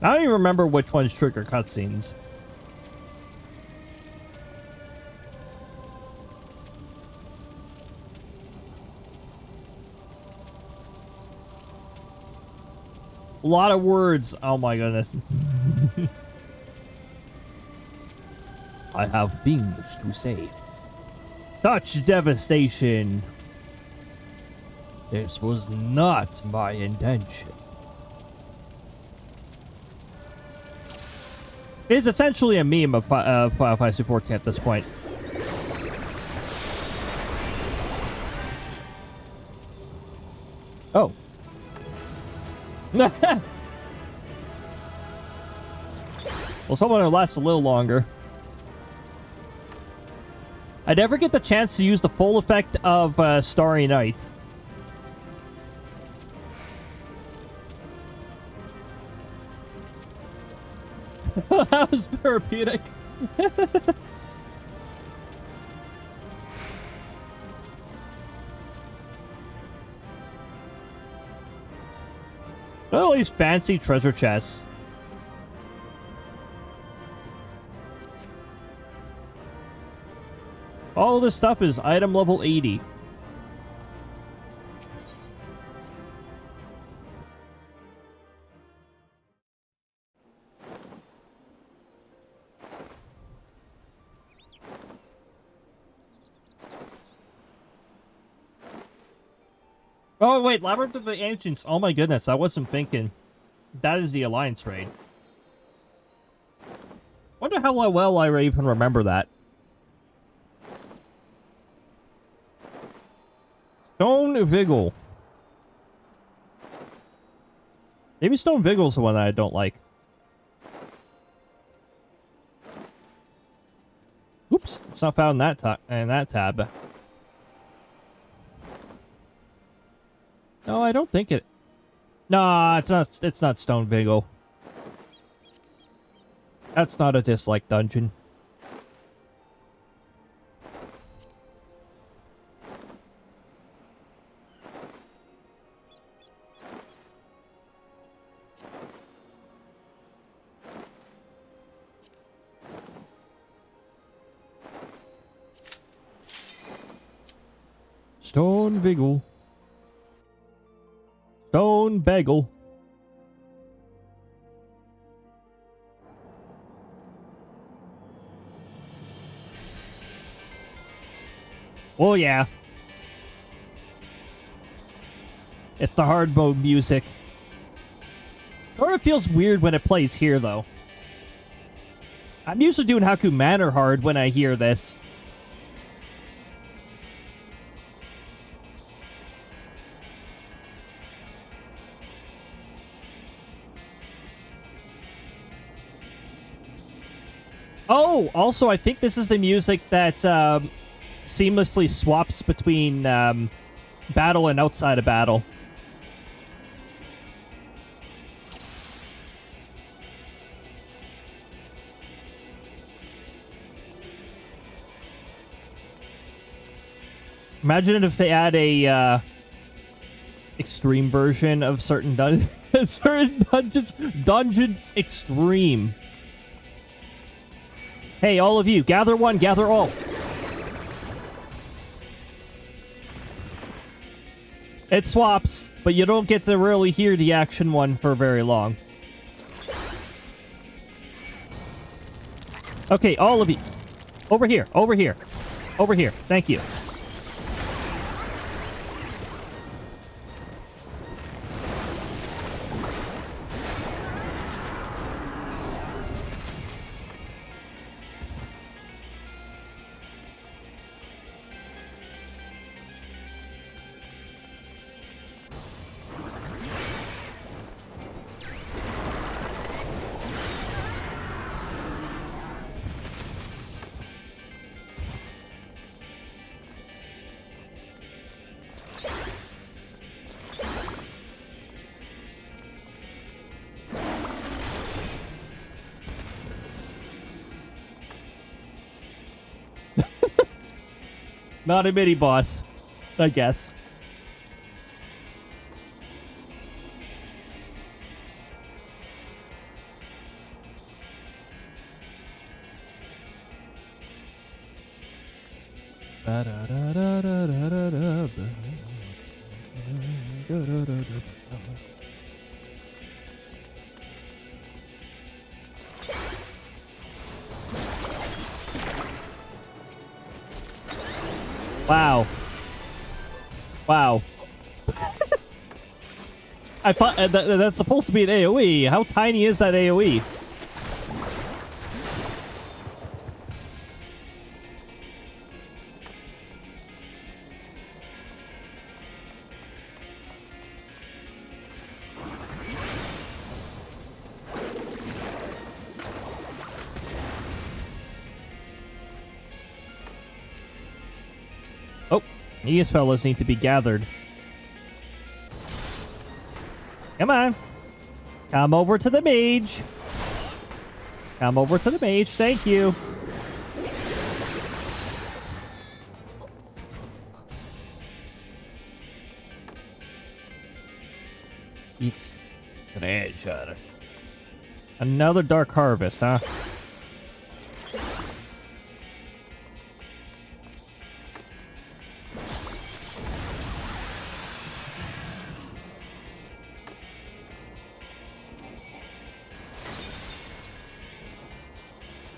I don't even remember which ones trigger cutscenes. A lot of words. Oh my goodness. I have things to say. Such devastation. This was not my intention. It's essentially a meme of Final Fantasy XIV at this point. Oh. Well, someone will last a little longer. I never get the chance to use the full effect of Starry Night. That was therapeutic. Oh, these fancy treasure chests. All this stuff is item level 80. Oh, wait, Labyrinth of the Ancients. Oh my goodness, I wasn't thinking. That is the Alliance raid. Wonder how well I even remember that. Stone Vigil. Maybe Stone Vigil's the one that I don't like. Oops, it's not found in that tab. No, I don't think it. Nah, it's not Stone Vigil. That's not a dislike dungeon. Stone Vigel. Stone Bagel. Oh yeah. It's the hard mode music. Sort of feels weird when it plays here, though. I'm usually doing Haku Manor hard when I hear this. Oh, also, I think this is the music that seamlessly swaps between battle and outside of battle. Imagine if they add a extreme version of certain certain dungeons. Dungeons Extreme. Hey, all of you, gather one, gather all. It swaps, but you don't get to really hear the action one for very long. Okay, all of you. Over here, over here, over here. Thank you. Not a mini boss, I guess. Wow. Wow. I thought that's supposed to be an AoE. How tiny is that AoE? Oh, these fellas need to be gathered. Come on. Come over to the mage. Come over to the mage. Thank you. Eats. Another Dark Harvest, huh?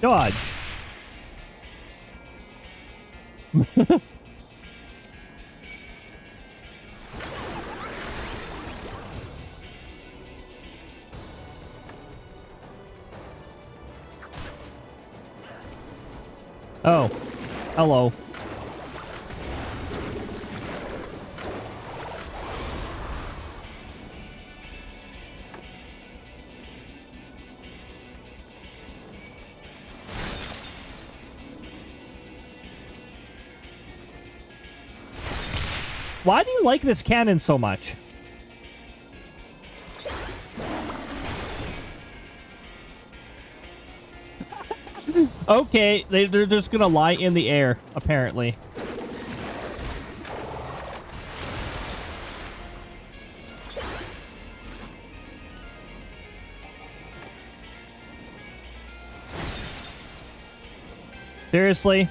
Dodge. Oh. Hello. Why do you like this cannon so much? Okay, they're just gonna lie in the air, apparently. Seriously?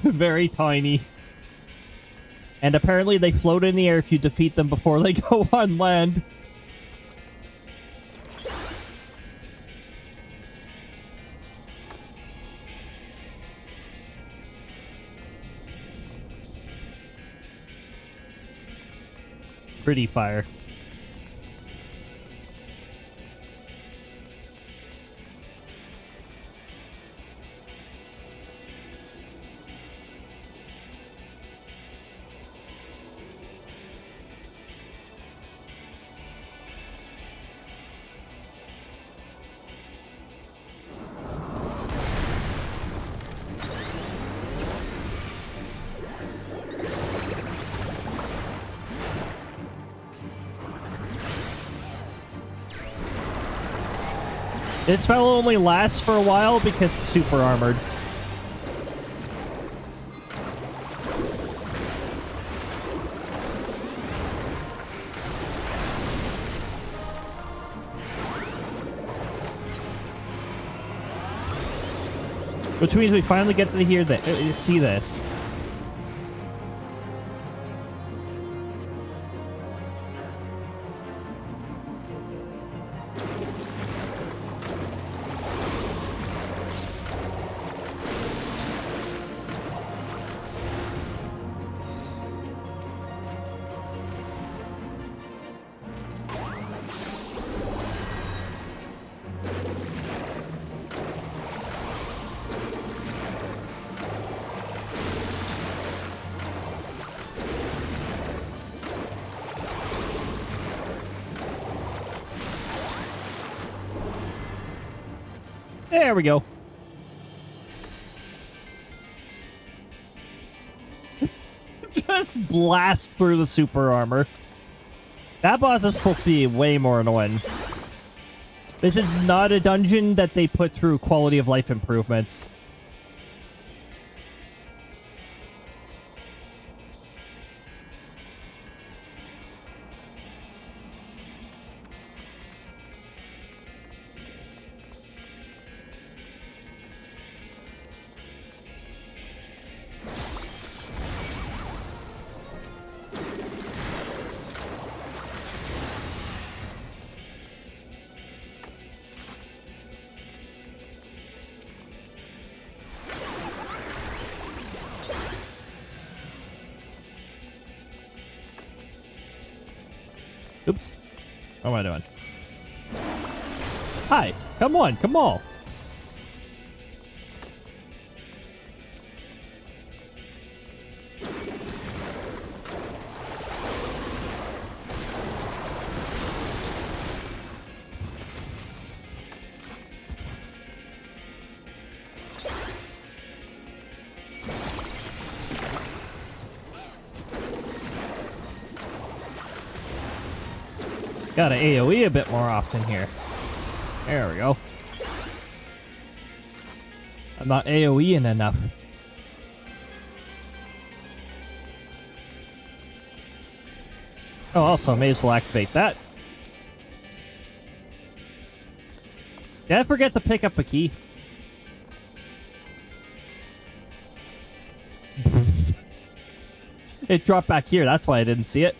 Very tiny. And apparently they float in the air if you defeat them before they go on land. Pretty fire. This fellow only lasts for a while because it's super armored. Which means we finally get to hear that, see this. There we go. Just blast through the super armor. That boss is supposed to be way more annoying. This is not a dungeon that they put through quality of life improvements. Oops. What am I doing? Hi. Come on. Come on. Gotta AoE a bit more often here. There we go. I'm not AoEing enough. Oh, also, I may as well activate that. Did I forget to pick up a key? It dropped back here, that's why I didn't see it.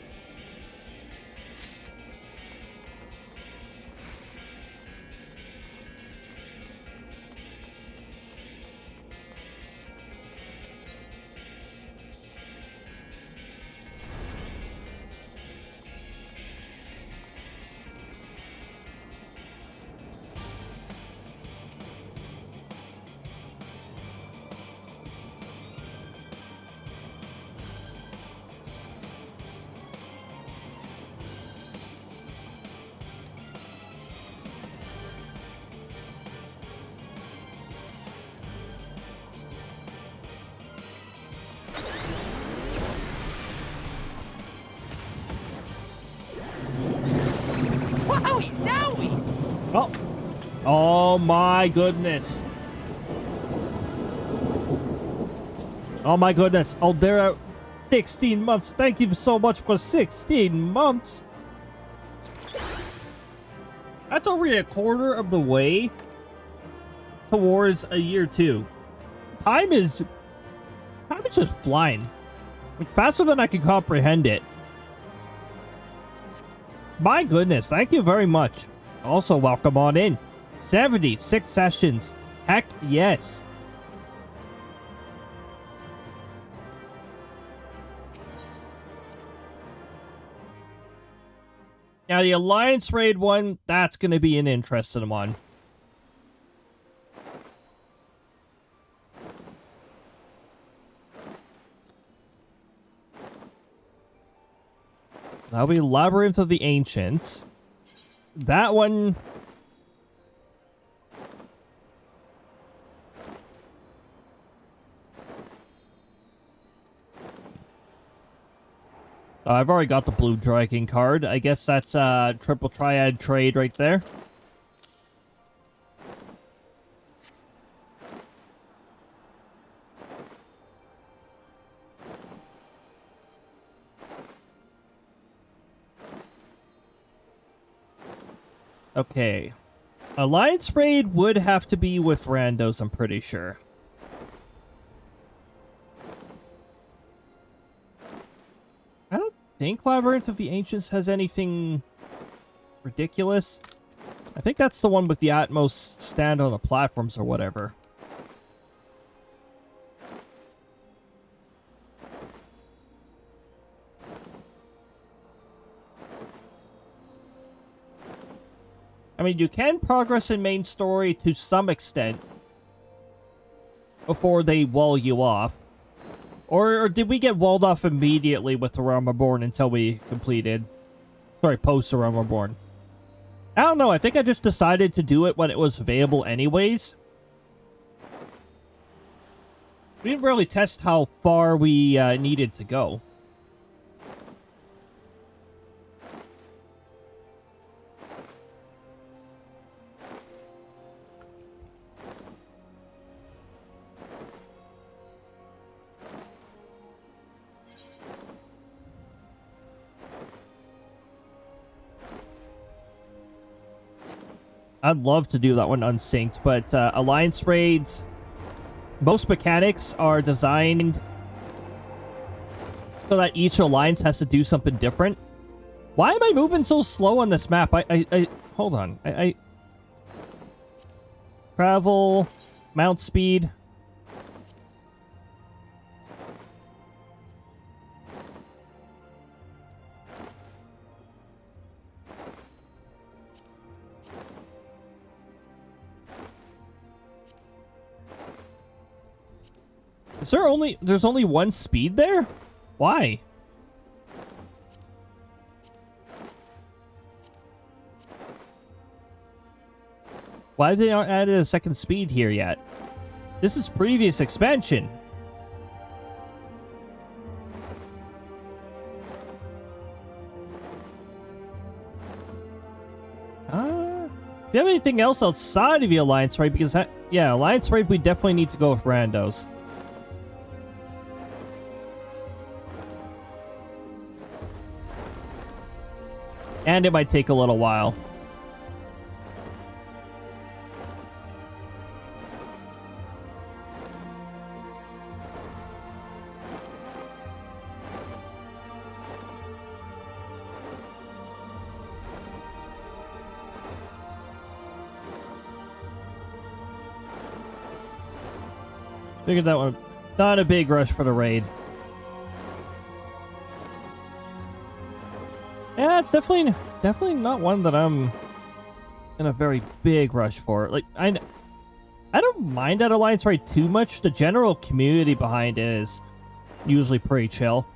Oh. Oh my goodness. Oh my goodness. SLdr 16 months. Thank you so much for 16 months. That's already a quarter of the way towards a year 2. Time is How is just flying? Like, faster than I can comprehend it. My goodness, thank you very much. Also, welcome on in. 76 sessions. Heck yes. Now, the Alliance Raid one, that's going to be an interesting one. That'll be Labyrinth of the Ancients. That one... I've already got the Blue Dragon card. I guess that's a triple triad trade right there. Okay. Alliance Raid would have to be with randos, I'm pretty sure. I don't think Labyrinth of the Ancients has anything ridiculous. I think that's the one with the utmost stand on the platforms or whatever. I mean, you can progress in main story to some extent before they wall you off. Or did we get walled off immediately with the Realm Reborn until we completed? Sorry, post the Realm Reborn. I don't know, I think I just decided to do it when it was available anyways. We didn't really test how far we needed to go. I'd love to do that one unsynced, but Alliance Raids, most mechanics are designed so that each alliance has to do something different. Why am I moving so slow on this map? Hold on. Travel, mount speed. Is there there's only one speed there? Why? Why have they not added a second speed here yet? This is previous expansion. Do you have anything else outside of the Alliance Raid? Because, yeah, Alliance Raid, we definitely need to go with randos. And it might take a little while. Figured that one. Not a big rush for the raid. Yeah, it's definitely not one that I'm in a very big rush for. Like, I don't mind that Alliance Raid too much. The general community behind it is usually pretty chill.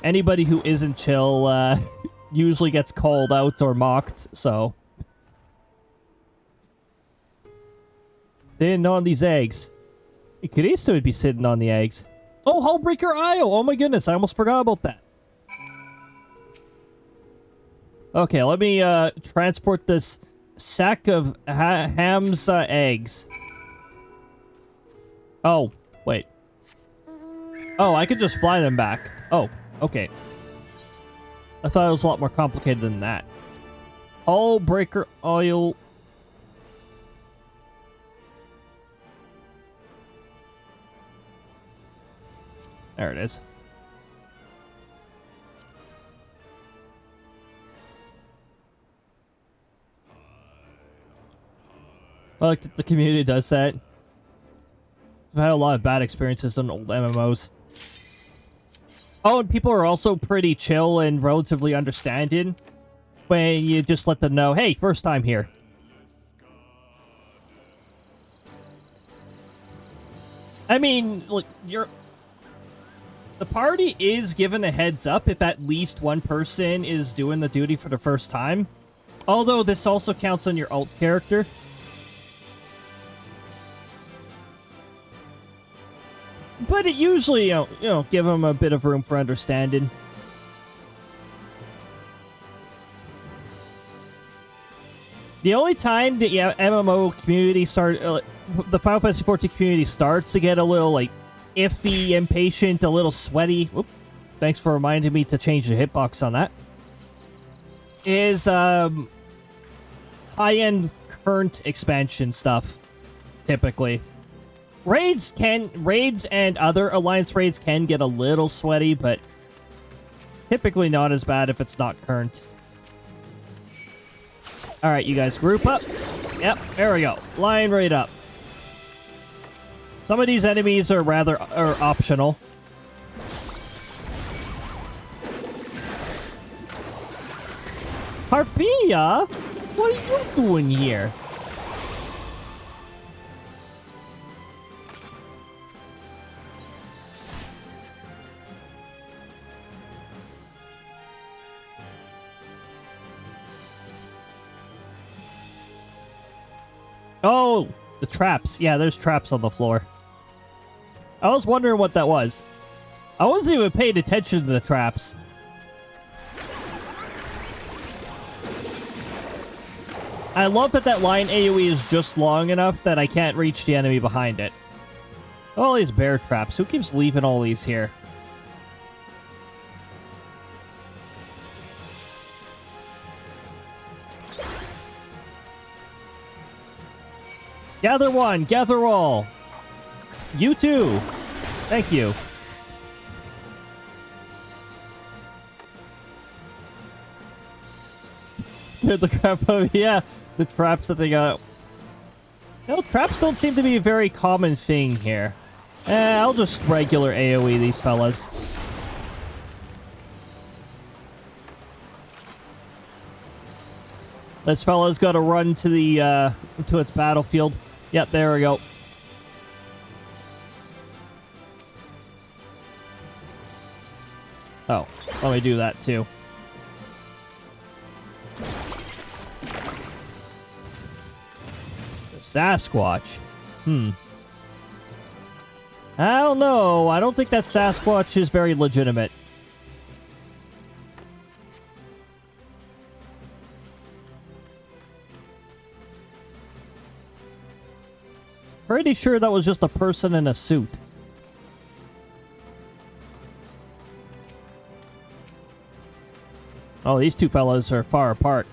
Anybody who isn't chill usually gets called out or mocked, so. Sitting on these eggs. Caristo would be sitting on the eggs. Oh, Hullbreaker Isle! Oh my goodness, I almost forgot about that. Okay, let me transport this sack of Ham's eggs. Oh, wait. Oh, I could just fly them back. Oh, okay. I thought it was a lot more complicated than that. Hullbreaker Isle. There it is. I like that the community does that. I've had a lot of bad experiences on old MMOs. Oh, and people are also pretty chill and relatively understanding when you just let them know, hey, first time here. I mean, look, the party is given a heads up if at least one person is doing the duty for the first time. Although this also counts on your alt character. But it usually, you know, give them a bit of room for understanding. The only time the MMO community the Final Fantasy XIV community starts to get a little, like, iffy, impatient, a little sweaty. Whoop. Thanks for reminding me to change the hitbox on that. Is, high-end current expansion stuff, typically. Raids and other Alliance raids can get a little sweaty, but typically not as bad if it's not current. Alright, you guys group up. Yep, there we go. Line right up. Some of these enemies are optional. Harpia? What are you doing here? Oh, the traps. Yeah, there's traps on the floor. I was wondering what that was. I wasn't even paying attention to the traps. I love that that line AoE is just long enough that I can't reach the enemy behind it. All these bear traps. Who keeps leaving all these here? Gather one, gather all. You too. Thank you. Scared the crap out of me. Yeah, the traps that they got. No, traps don't seem to be a very common thing here. I'll just regular AoE these fellas. This fella's got to run to the to its battlefield. Yep, there we go. Oh, let me do that too. The Sasquatch. I don't know. I don't think that Sasquatch is very legitimate. Pretty sure that was just a person in a suit. Oh, these two fellas are far apart.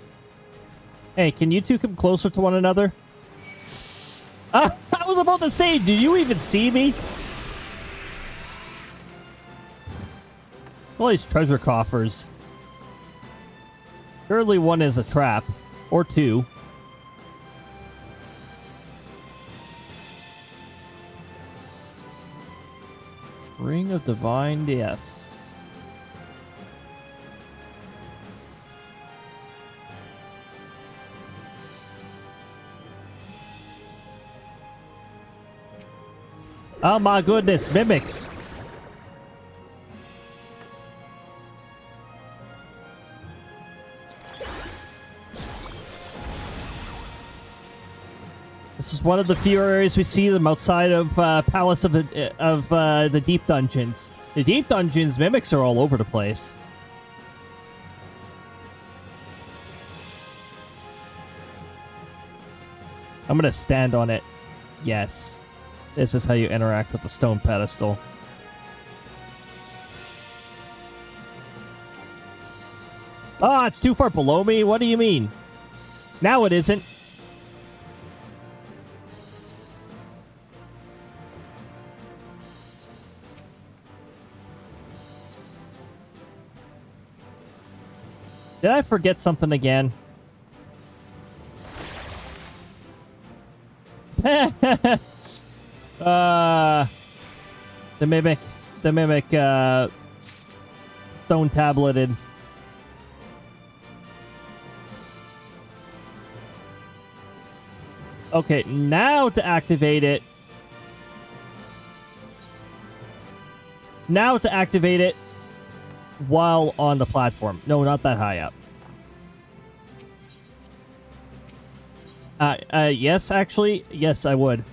Hey, can you two come closer to one another? I was about to say, do you even see me? All these treasure coffers. Surely one is a trap. Or two. Ring of Divine Death. Oh my goodness, mimics. This is one of the few areas we see them outside of Palace of the Deep Dungeons. The Deep Dungeons mimics are all over the place. I'm gonna stand on it. Yes. This is how you interact with the stone pedestal. Ah, it's too far below me? What do you mean? Now it isn't. Did I forget something again? The mimic, stone tableted. Okay, now to activate it. Now to activate it while on the platform. No, not that high up. Yes, actually. Yes, I would.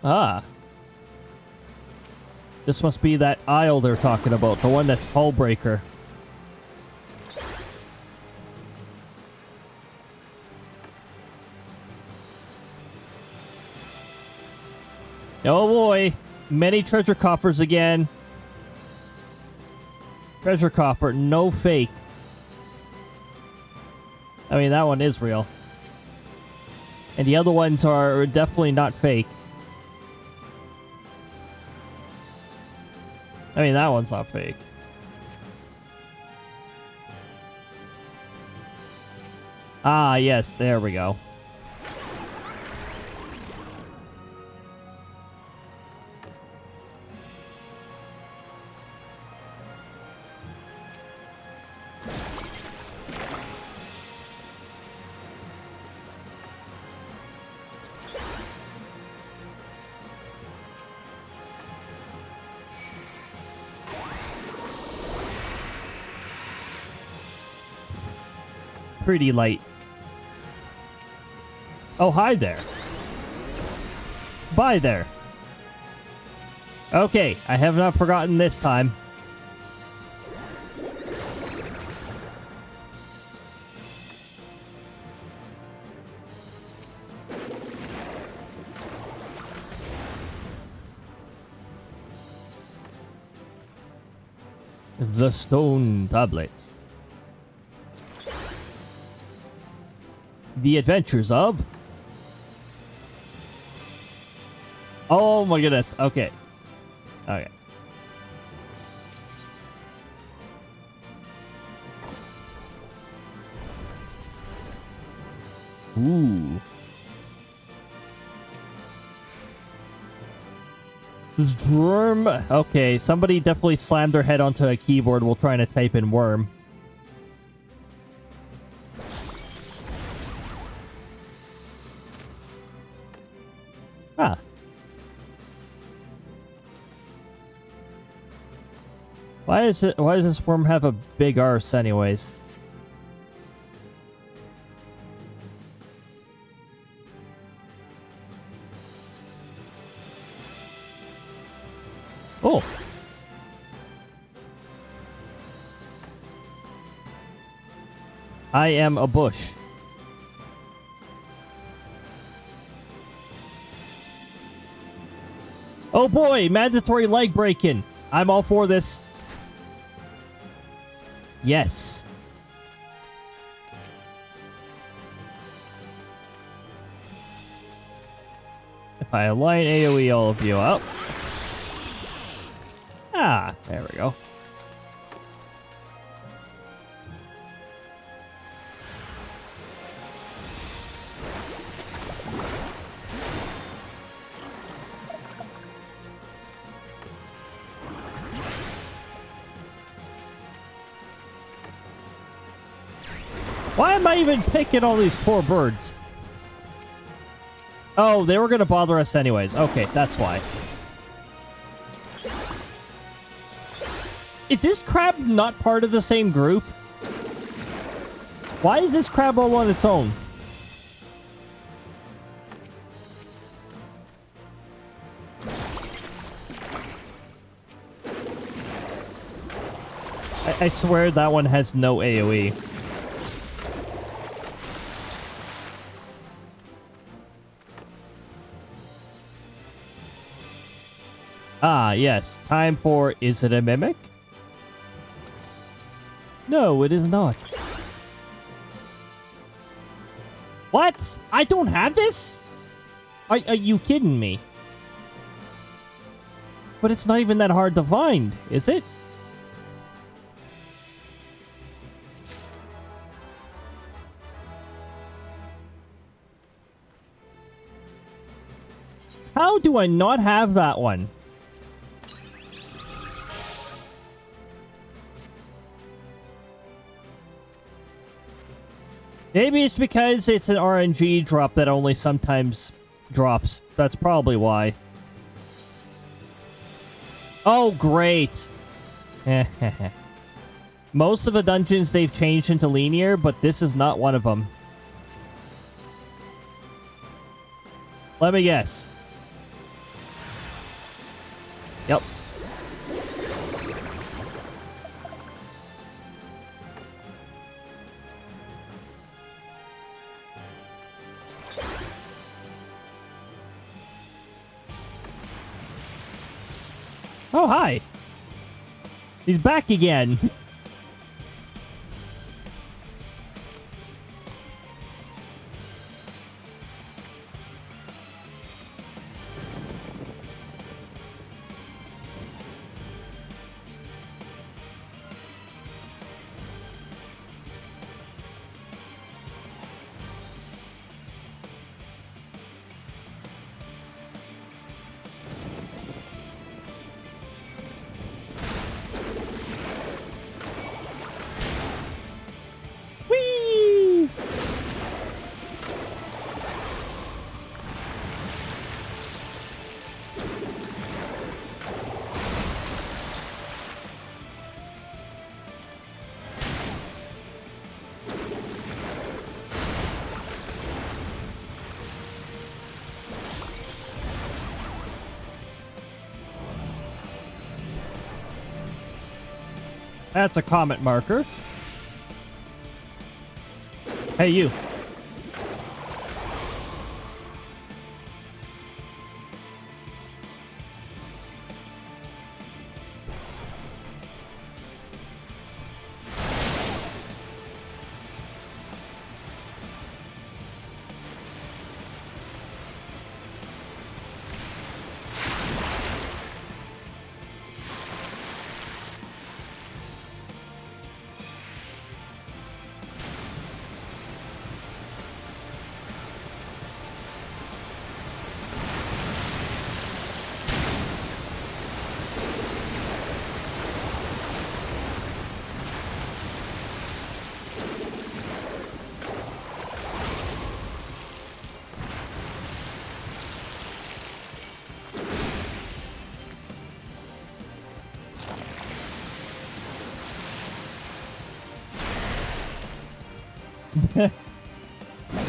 Ah. This must be that aisle they're talking about. The one that's Hullbreaker. Oh boy. Many treasure coffers again. Treasure coffer, no fake. I mean, that one is real. And the other ones are definitely not fake. I mean, that one's not fake. Ah, yes, there we go. Pretty light. Oh, hi there. Bye there. Okay, I have not forgotten this time. The stone tablets. The Adventures of... Oh my goodness. Okay. Okay. Ooh. Worm. Okay, somebody definitely slammed their head onto a keyboard while trying to type in worm. Ah. Why does this worm have a big arse anyways? Oh. I am a bush. Oh boy, mandatory leg breaking. I'm all for this. Yes. If I align AoE all of you up. Ah, there we go. Why am I even picking all these poor birds? Oh, they were going to bother us anyways. Okay, that's why. Is this crab not part of the same group? Why is this crab all on its own? I swear that one has no AoE. Ah, yes. Time for... Is it a mimic? No, it is not. What? I don't have this? Are you kidding me? But it's not even that hard to find, is it? do I not have that one? Maybe it's because it's an RNG drop that only sometimes drops. That's probably why. Oh, great. Most of the dungeons they've changed into linear, but this is not one of them. Let me guess. Yep. Oh, hi. He's back again. Whee! That's a comment marker. Hey, you.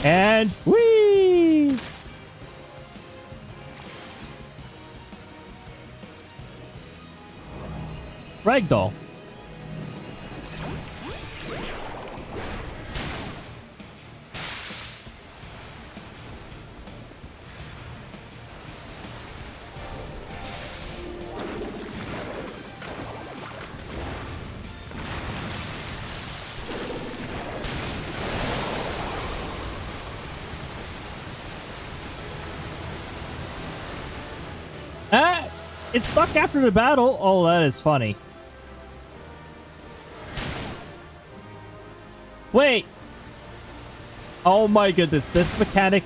And whee! Ragdoll. Ah! It's stuck after the battle. Oh, that is funny. Wait. Oh my goodness. This mechanic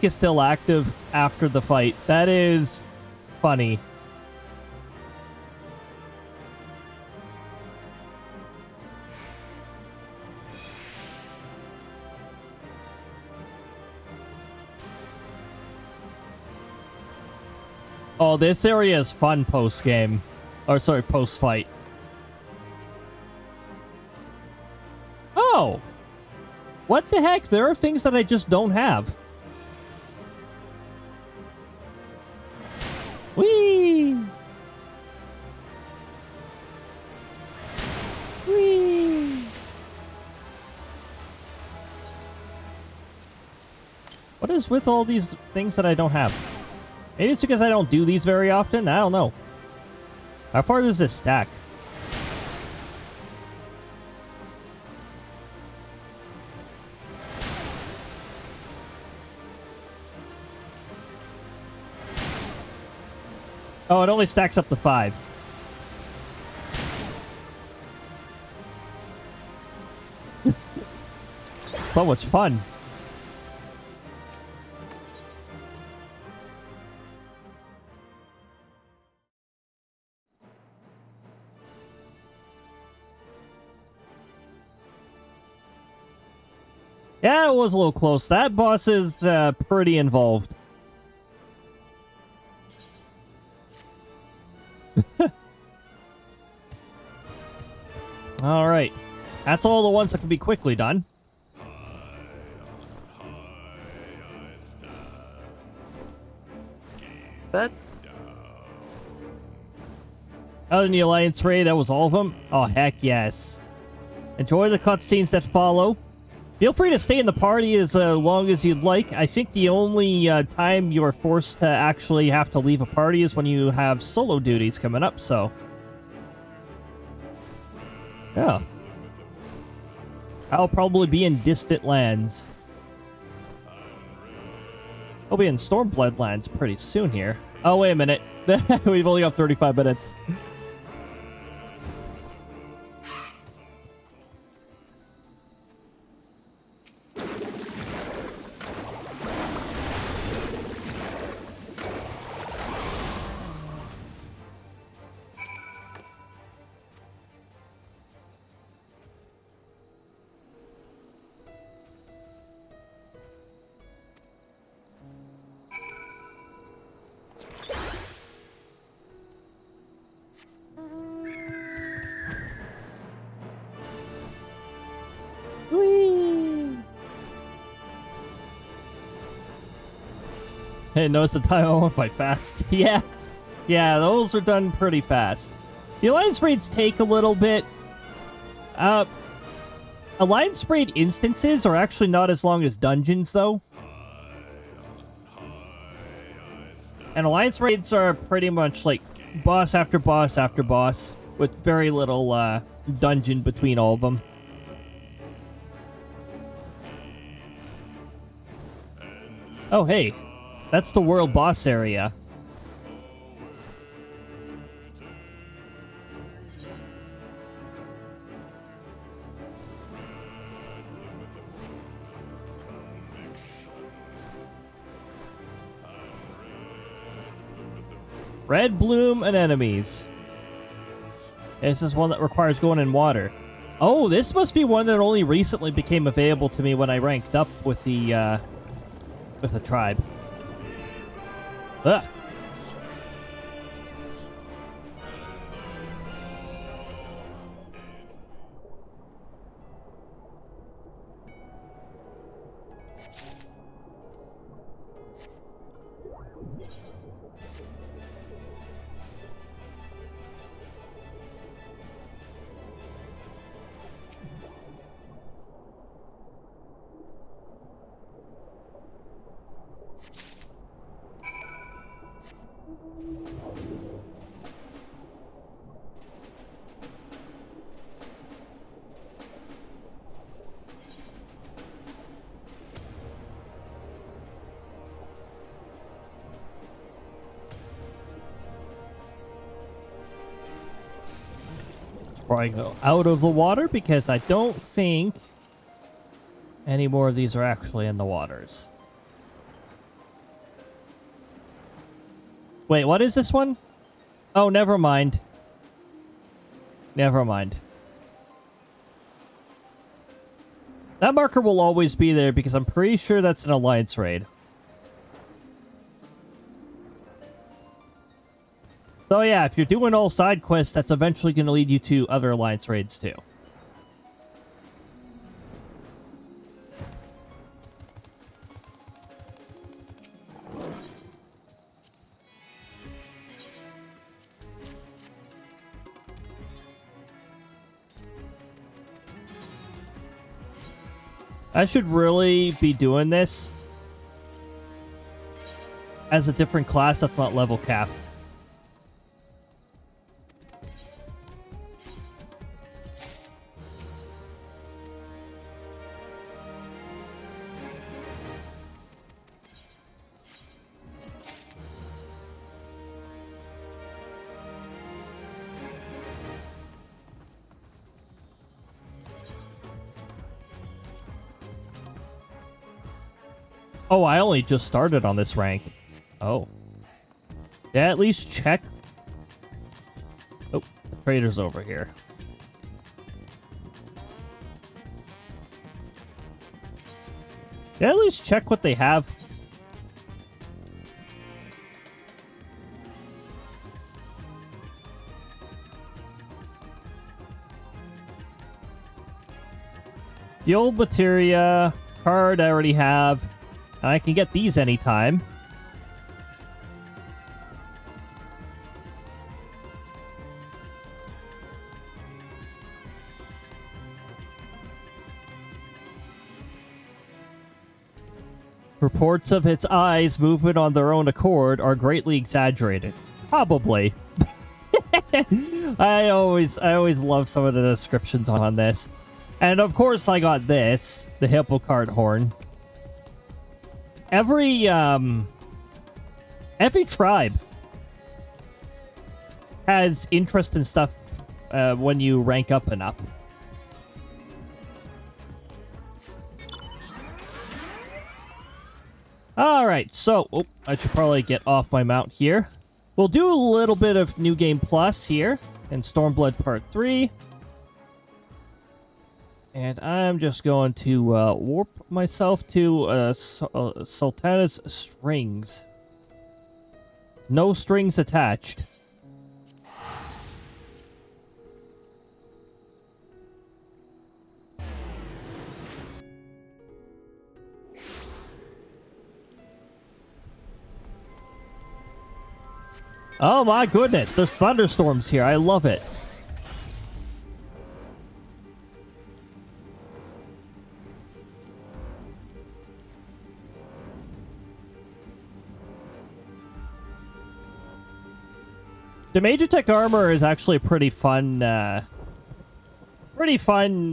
is still active after the fight. That is funny. Oh, this area is fun post-game. Or, sorry, post-fight. Oh! What the heck? There are things that I just don't have. Whee! Whee! What is with all these things that I don't have? Maybe it's because I don't do these very often. I don't know. How far does this stack? Oh, it only stacks up to 5. So much fun. Yeah, it was a little close. That boss is pretty involved. All right. That's all the ones that can be quickly done. That Other than the Alliance raid, that was all of them? Oh, heck yes. Enjoy the cutscenes that follow. Feel free to stay in the party as long as you'd like. I think the only time you are forced to actually have to leave a party is when you have solo duties coming up, so... yeah. I'll probably be in distant lands. I'll be in Stormblood lands pretty soon here. Oh, wait a minute. We've only got 35 minutes. Whee! Hey, notice the time I went by fast. Yeah. Yeah, those are done pretty fast. The Alliance raids take a little bit. Alliance raid instances are actually not as long as dungeons, though. And Alliance raids are pretty much like boss after boss after boss, with very little dungeon between all of them. Oh, hey. That's the world boss area. Red bloom and enemies. This is one that requires going in water. Oh, this must be one that only recently became available to me when I ranked up with the tribe. Ugh. Probably go out of the water because I don't think any more of these are actually in the waters. Wait, what is this one? Oh, never mind. Never mind. That marker will always be there because I'm pretty sure that's an Alliance raid. So yeah, if you're doing all side quests, that's eventually going to lead you to other Alliance raids too. I should really be doing this as a different class that's not level capped. Oh, I only just started on this rank. Oh. Did I at least check? Oh, the trader's over here. Yeah, at least check what they have. The old materia card I already have. I can get these anytime. Reports of its eyes moving on their own accord are greatly exaggerated. Probably. I always love some of the descriptions on this. And of course I got this, the Hippocard horn. Every tribe has interest in stuff when you rank up enough. Alright, so I should probably get off my mount here. We'll do a little bit of New Game Plus here in Stormblood Part 3. And I'm just going to warp myself to Sultana's strings. No strings attached. Oh my goodness, there's thunderstorms here. I love it. The Major Tech armor is actually a pretty fun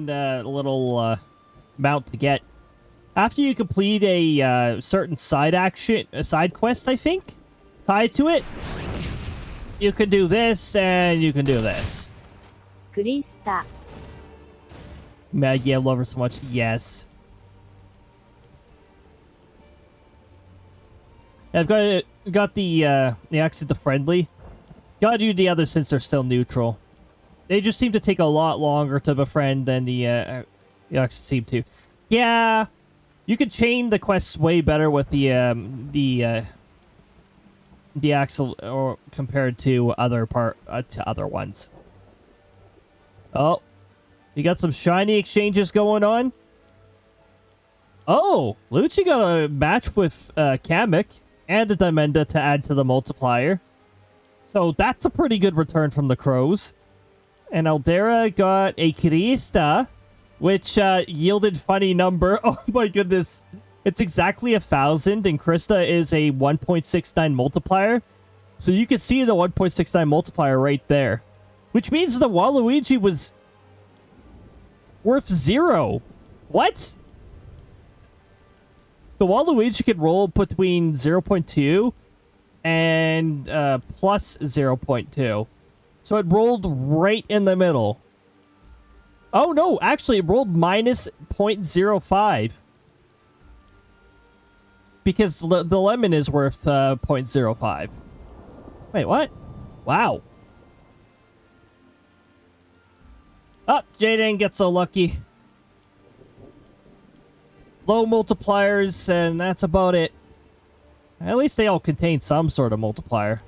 little mount to get. After you complete a certain side quest, I think, tied to it, you can do this and you can do this. Krista. Maggie, I love her so much. Yes. I've got the accent to friendly. Gotta do the other since they're still neutral. They just seem to take a lot longer to befriend than the accent seem to. Yeah, you could chain the quests way better with the axle or compared to other ones. Oh, you got some shiny exchanges going on. Oh, Lucci got a match with Kamek and a Dimenda to add to the multiplier. So that's a pretty good return from the Crows. And Aldera got a Krista, which yielded funny number. Oh my goodness. It's exactly 1,000, and Krista is a 1.69 multiplier. So you can see the 1.69 multiplier right there. Which means the Waluigi was worth 0. What? The Waluigi could roll between 0.2 and plus 0.2. So it rolled right in the middle. Oh no, actually it rolled minus 0.05. Because the lemon is worth 0.05. Wait, what? Wow. Oh, Jaden gets so lucky. Low multipliers, and that's about it. At least they all contain some sort of multiplier.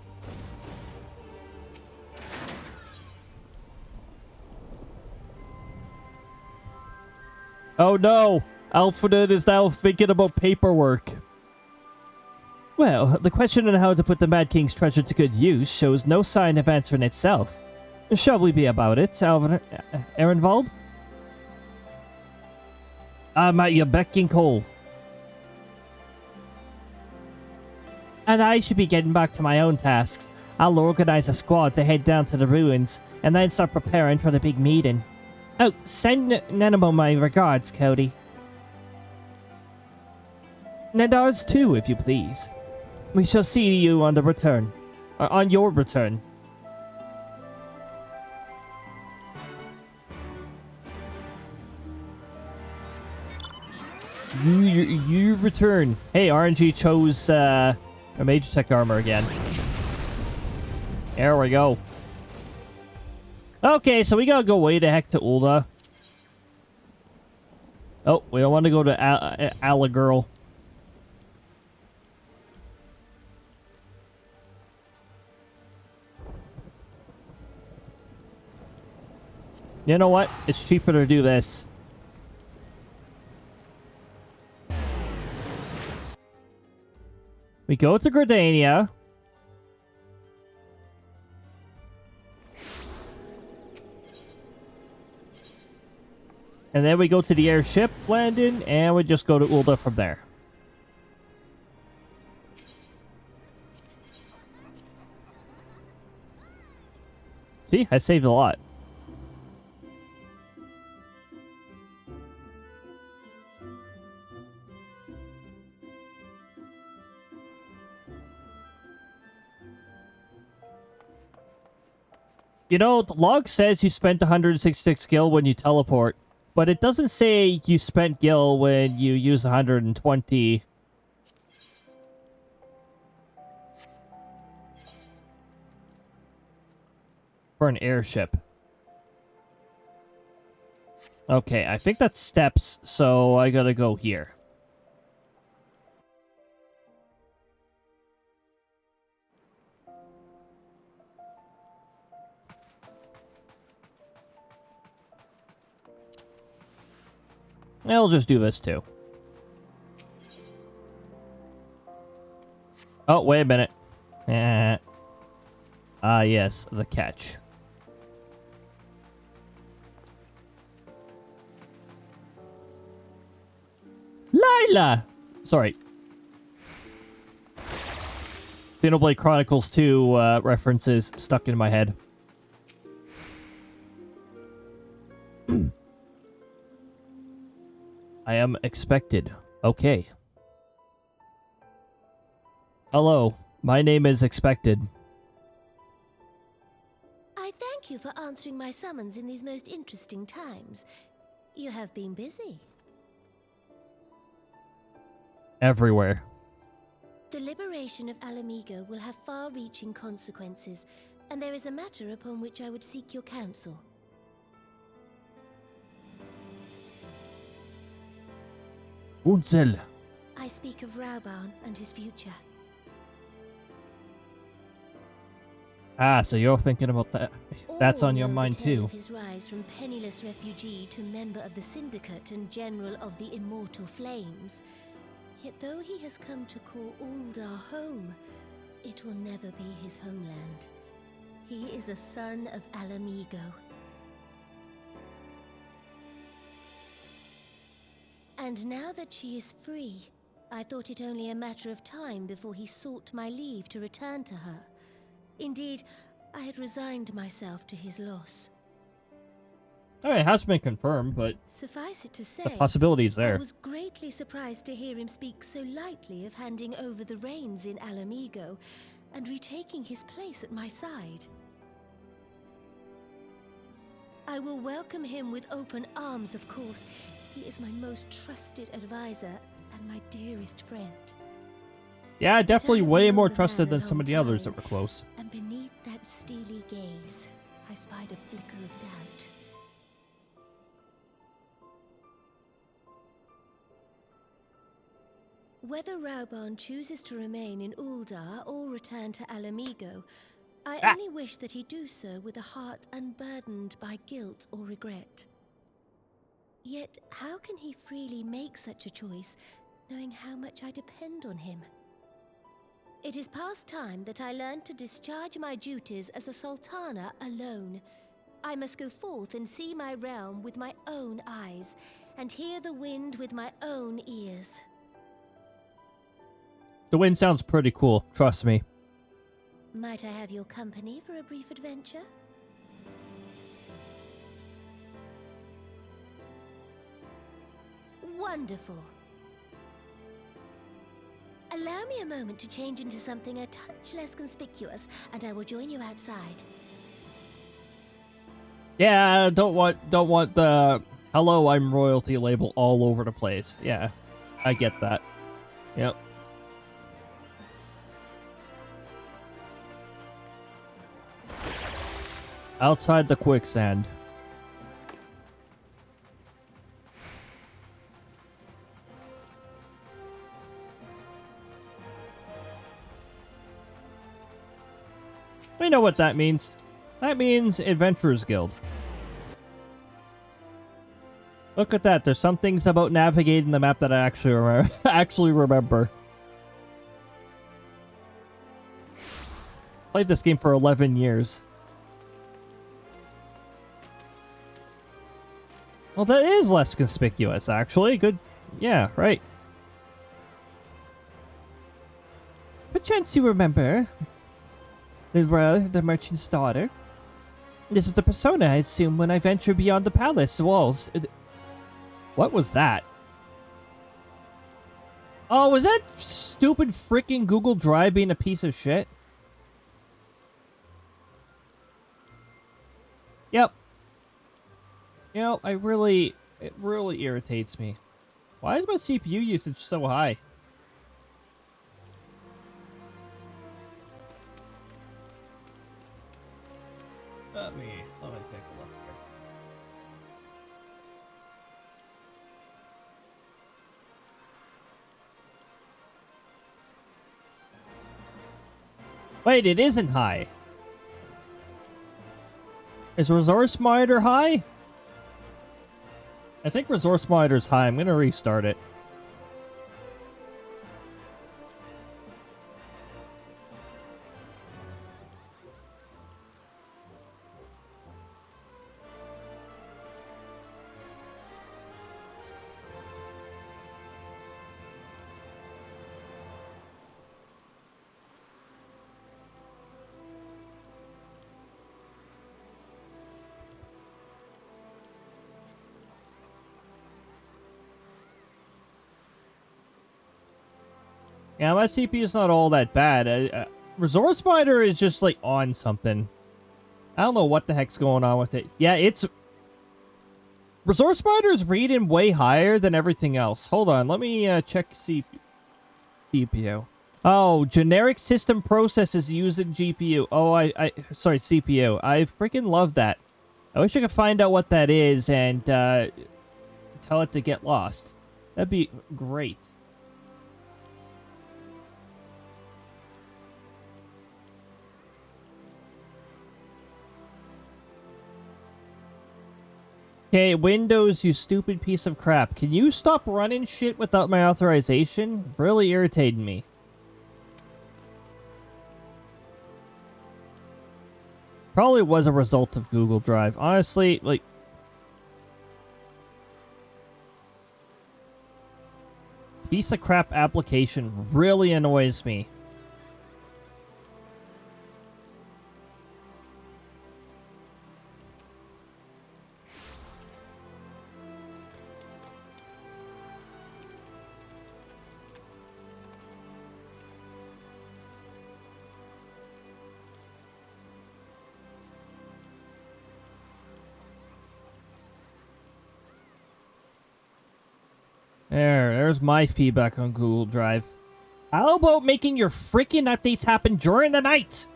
Oh no! Alfred is now thinking about paperwork. Well, the question on how to put the Mad King's treasure to good use shows no sign of answering itself. Shall we be about it, Ehrenwald? I'm at your beck and call. And I should be getting back to my own tasks. I'll organize a squad to head down to the ruins, and then start preparing for the big meeting. Oh, send Nenemo my regards, Cody. And ours too, if you please. We shall see you on the return. On your return. You return. Hey, RNG chose a Major Tech armor again. There we go. Okay, so we gotta go way the heck to Ulda. Oh, we don't want to go to Girl. You know what? It's cheaper to do this. We go to Gridania. And then we go to the airship landing, and we just go to Ulda from there. See? I saved a lot. You know, the log says you spent 166 gil when you teleport, but it doesn't say you spent gil when you use 120. For an airship. Okay, I think that's steps, so I gotta go here. I'll just do this too. Oh, wait a minute. Yes, the catch. Lila! Sorry. Xenoblade Chronicles 2 references stuck in my head. I am expected. Okay. Hello, my name is Expected. I thank you for answering my summons in these most interesting times. You have been busy. Everywhere. The liberation of Alamigo will have far-reaching consequences, and there is a matter upon which I would seek your counsel. Unzel. I speak of Rauban and his future. Ah, so you're thinking about that. That's on your mind too. Of his rise from penniless refugee to member of the Syndicate and General of the Immortal Flames. Yet though he has come to call Ulda home, it will never be his homeland. He is a son of Alamigo. And now that she is free, I thought it only a matter of time before he sought my leave to return to her. Indeed, I had resigned myself to his loss. It hasn't been confirmed, but suffice it to say, the possibility is there. I was greatly surprised to hear him speak so lightly of handing over the reins in Alamigo and retaking his place at my side. I will welcome him with open arms, of course. He is my most trusted advisor and my dearest friend. Yeah, definitely way more trusted than some of the others that were close. And beneath that steely gaze, I spied a flicker of doubt. Whether Rauban chooses to remain in Ulda or return to Alamigo, I only wish that he do so with a heart unburdened by guilt or regret. Yet, how can he freely make such a choice, knowing how much I depend on him? It is past time that I learned to discharge my duties as a sultana alone. I must go forth and see my realm with my own eyes, and hear the wind with my own ears. The wind sounds pretty cool, trust me. Might I have your company for a brief adventure? Wonderful. Allow me a moment to change into something a touch less conspicuous, and I will join you outside. Yeah, don't want the "Hello, I'm royalty" label all over the place. Yeah, I get that. Yep. Outside the quicksand. know what that means. That means Adventurers Guild. Look at that. There's some things about navigating the map that I actually remember. Played this game for 11 years. Well, that is less conspicuous, actually. Good. Yeah, right. Perchance you remember the merchant's daughter. This is the persona I assume when I venture beyond the palace walls. What was that? Oh, was that stupid freaking Google Drive being a piece of shit? Yep. You know, it really irritates me. Why is my CPU usage so high? Let me take a look here. Wait, it isn't high. Is Resource Monitor high? I think Resource Monitor's high. I'm gonna restart it. Yeah, my CPU is not all that bad. Resource Monitor is just like on something. I don't know what the heck's going on with it. Yeah, it's... Resource Monitor is reading way higher than everything else. Hold on, let me check CPU. Oh, generic system processes using GPU. Oh, sorry, CPU. I freaking love that. I wish I could find out what that is and tell it to get lost. That'd be great. Okay, Windows, you stupid piece of crap. Can you stop running shit without my authorization? Really irritating me. Probably was a result of Google Drive. Honestly, like... Piece of crap application really annoys me. There's my feedback on Google Drive. How about making your freaking updates happen during the night?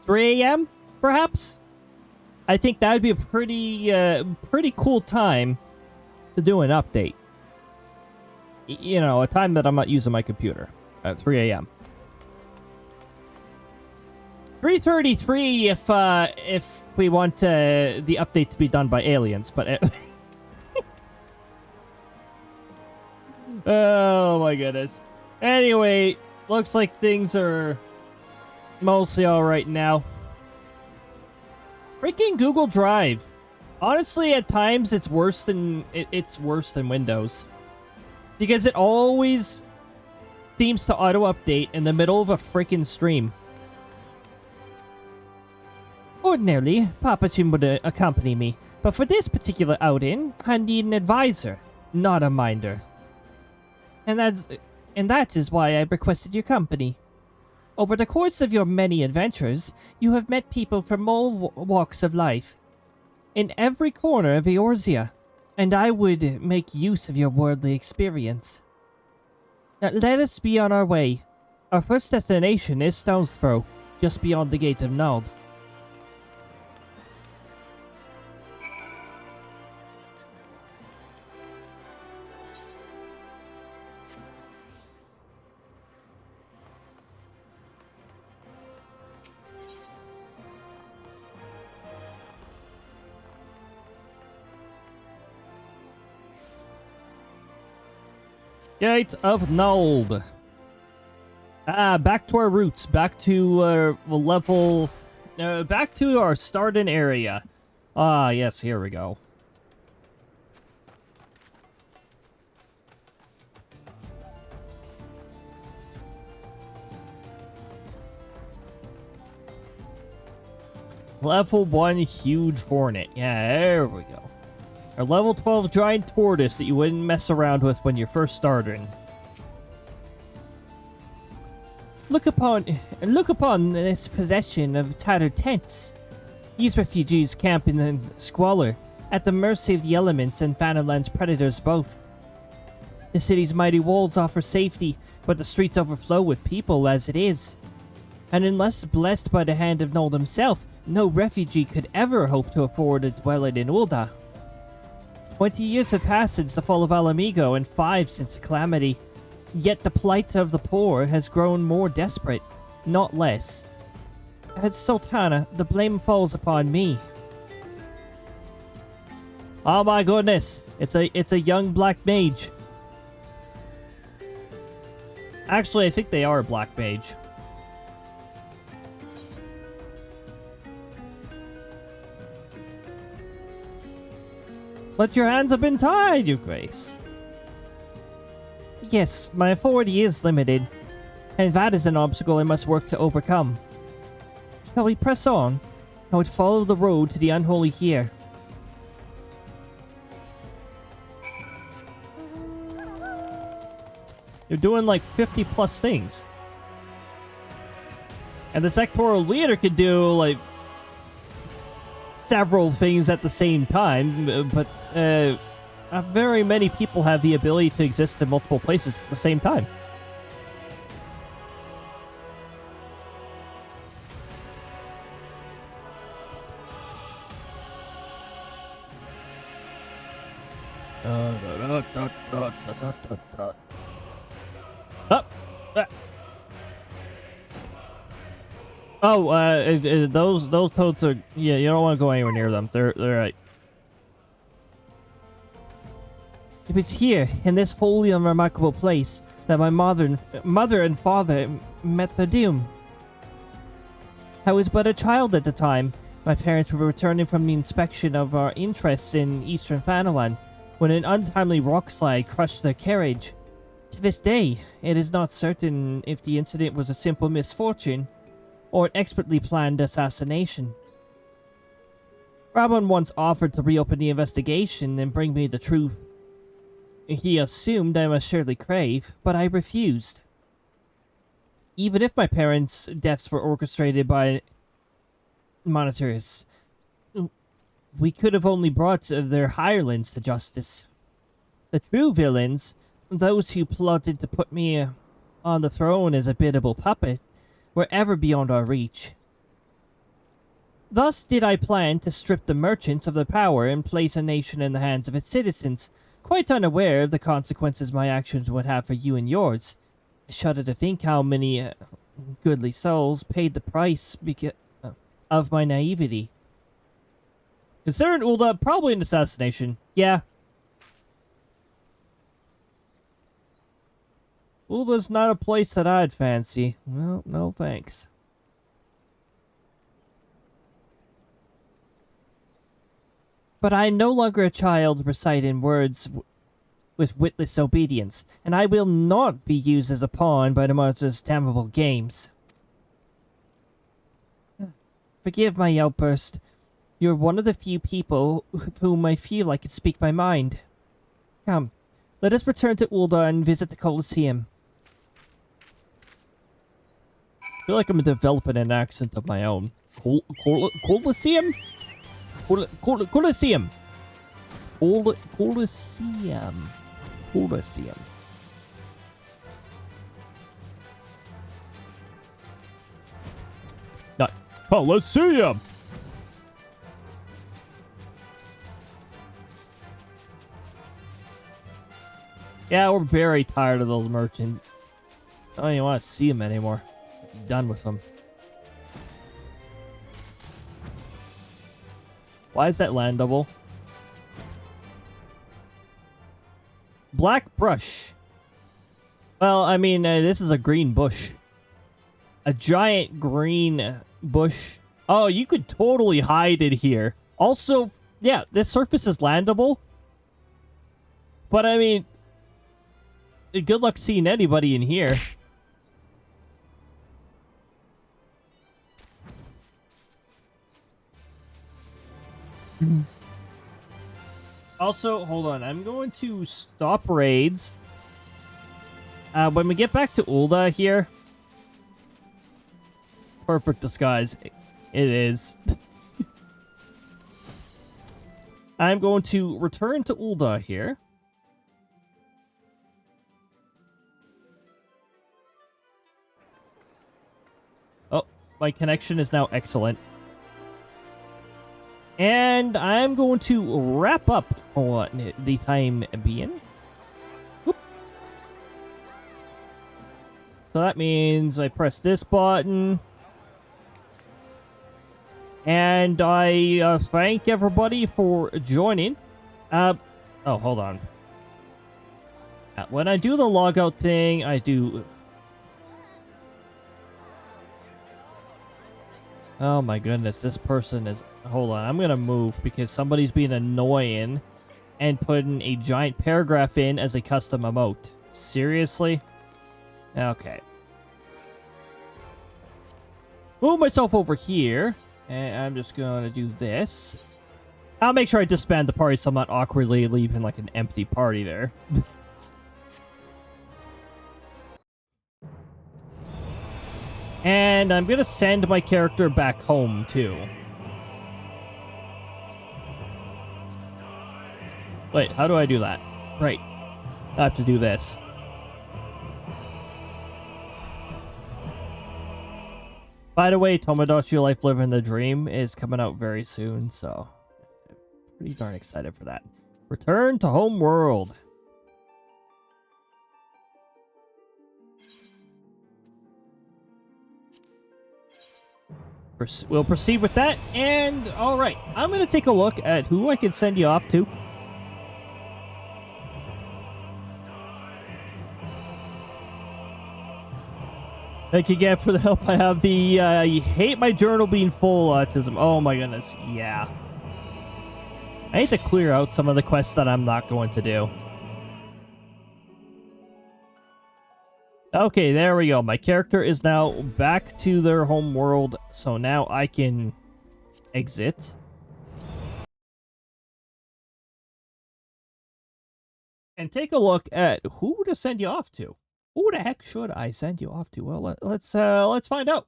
3 a.m., perhaps? I think that would be a pretty cool time to do an update. You know, a time that I'm not using my computer. At 3 a.m. 3:33 if we want the update to be done by aliens, but... Oh my goodness. Anyway, looks like things are mostly alright now. Freaking Google Drive. Honestly, at times it's worse than Windows. Because it always seems to auto-update in the middle of a freaking stream. Ordinarily, Papa Jim would accompany me, but for this particular outing, I need an advisor, not a minder. And that is why I requested your company. Over the course of your many adventures, you have met people from all walks of life, in every corner of Eorzea, and I would make use of your worldly experience. Now, let us be on our way. Our first destination is Stone's Throw, just beyond the Gate of Nald. Gate of Nold. Back to our roots. Back to level... back to our starting area. Yes, here we go. Level 1 huge hornet. Yeah, there we go. A level 12 giant tortoise that you wouldn't mess around with when you're first starting. Look upon this possession of tattered tents. These refugees camp in the squalor, at the mercy of the elements and Fanaland's predators both. The city's mighty walls offer safety, but the streets overflow with people as it is. And unless blessed by the hand of Nold himself, no refugee could ever hope to afford a dwelling in Ul'dah. 20 years have passed since the fall of Alamigo, and 5 since the calamity. Yet the plight of the poor has grown more desperate, not less. As Sultana, the blame falls upon me. Oh my goodness! It's a young black mage. Actually, I think they are a black mage. But your hands have been tied, Your Grace. Yes, my authority is limited, and that is an obstacle I must work to overcome. Shall we press on? I would follow the road to the unholy here. You're doing like 50 plus things. And the sectoral leader could do like several things at the same time, but very many people have the ability to exist in multiple places at the same time. Those toads are, yeah, you don't want to go anywhere near them. They're right. It was here, in this holy and remarkable place, that my mother and father met their doom. I was but a child at the time. My parents were returning from the inspection of our interests in eastern Fanaland, when an untimely rockslide crushed their carriage. To this day, it is not certain if the incident was a simple misfortune, or an expertly planned assassination. Rabon once offered to reopen the investigation and bring me the truth. He assumed I must surely crave, but I refused. Even if my parents' deaths were orchestrated by monitors, we could have only brought their hirelings to justice. The true villains, those who plotted to put me on the throne as a biddable puppet, were ever beyond our reach. Thus did I plan to strip the merchants of their power and place a nation in the hands of its citizens, quite unaware of the consequences my actions would have for you and yours. I shudder to think how many goodly souls paid the price because of my naivety. Considering Ul'dah, probably an assassination. Yeah. Uldah's not a place that I'd fancy. Well, no thanks. But I am no longer a child reciting words with witless obedience, and I will not be used as a pawn by the monster's damnable games. Forgive my outburst. You're one of the few people with whom I feel I could speak my mind. Come, let us return to Ul'dah and visit the Colosseum. I feel like I'm developing an accent of my own. Colosseum? Colosseum. Colosseum. Colosseum. Not Colosseum. Yeah, we're very tired of those merchants. I don't even want to see them anymore. I'm done with them. Why is that landable? Black brush. Well, I mean, this is a green bush. A giant green bush. Oh, you could totally hide it here. Also, yeah, this surface is landable. But, I mean, good luck seeing anybody in here. Also, hold on. I'm going to stop raids. When we get back to Ulda here... Perfect disguise. It is. I'm going to return to Ulda here. Oh, my connection is now excellent. And I'm going to wrap up for the time being. Whoop. So that means I press this button. And I thank everybody for joining. Oh, hold on. When I do the logout thing, I do... Oh my goodness, this person is... Hold on, I'm gonna move because somebody's being annoying and putting a giant paragraph in as a custom emote. Seriously? Okay. Move myself over here. And I'm just gonna do this. I'll make sure I disband the party so I'm not awkwardly leaving like an empty party there. And I'm gonna send my character back home too. Wait, how do I do that? Right. I have to do this. By the way, Tomodachi Life Living the Dream is coming out very soon, so pretty darn excited for that. Return to home world. We'll proceed with that, and alright, I'm going to take a look at who I can send you off to. Thank you again for the help. I have the, I hate my journal being full autism. Oh my goodness, yeah. I need to clear out some of the quests that I'm not going to do. Okay, there we go. My character is now back to their home world, so now I can exit. And take a look at who to send you off to. Who the heck should I send you off to? Well, let's find out.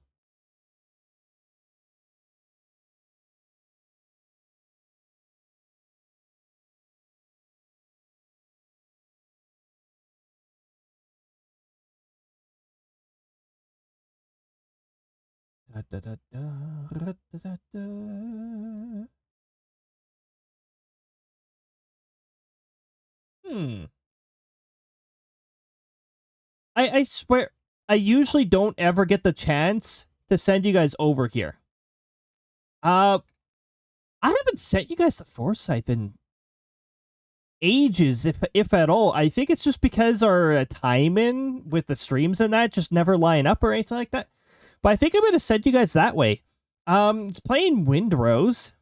I swear, I usually don't ever get the chance to send you guys over here. I haven't sent you guys to Forsyth in ages, if at all. I think it's just because our timing with the streams and that just never line up or anything like that. But I think I'm going to send you guys that way. It's playing Windrose,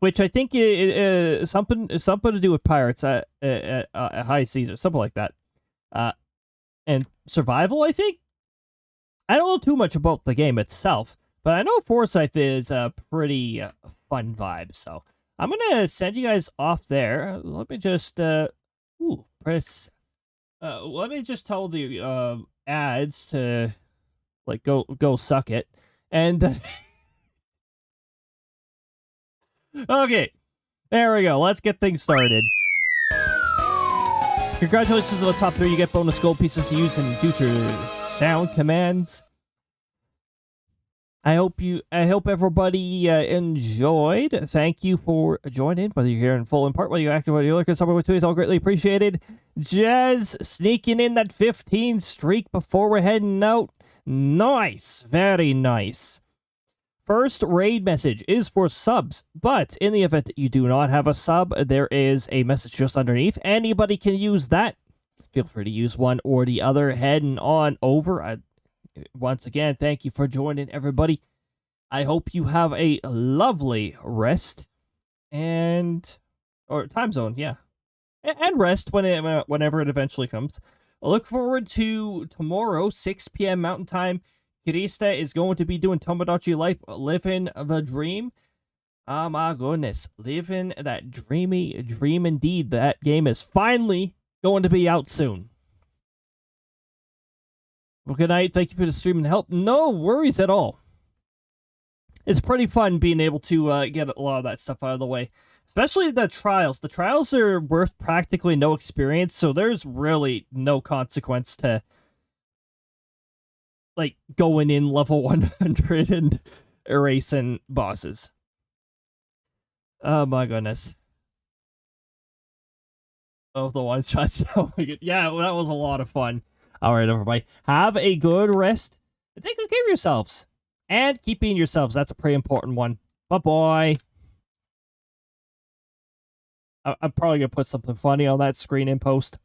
which I think is something to do with pirates at high seas or something like that. And survival, I think? I don't know too much about the game itself, but I know Forsyth is a pretty fun vibe, so I'm gonna send you guys off there. Let me just, press, let me just tell the, ads to, like, go suck it, and, okay, there we go, let's get things started. Congratulations on the top 3. You get bonus gold pieces to use in future sound commands. I hope everybody enjoyed. Thank you for joining, whether you're here in full and part, whether you're active, whether you're looking somewhere with 2, it's all greatly appreciated. Jazz sneaking in that 15 streak before we're heading out. Nice. Very nice. First raid message is for subs, but in the event that you do not have a sub, there is a message just underneath. Anybody can use that. feel free to use one or the other. Heading on over. Once again, thank you for joining, everybody. I hope you have a lovely rest or time zone, yeah, and rest whenever it eventually comes. I look forward to tomorrow, 6 p.m. Mountain Time. Kirista is going to be doing Tomodachi Life, living the dream. Oh my goodness, living that dreamy dream indeed. That game is finally going to be out soon. Well, good night. Thank you for the stream and help. No worries at all. It's pretty fun being able to get a lot of that stuff out of the way. Especially the trials. The trials are worth practically no experience, so there's really no consequence to like going in level 100 and erasing bosses. Oh my goodness. Oh, the one shots. Oh my god. Yeah, well, that was a lot of fun. Alright, everybody. Have a good rest. And take good care of yourselves. And keep being yourselves. That's a pretty important one. Bye-bye. I'm probably going to put something funny on that screen in post.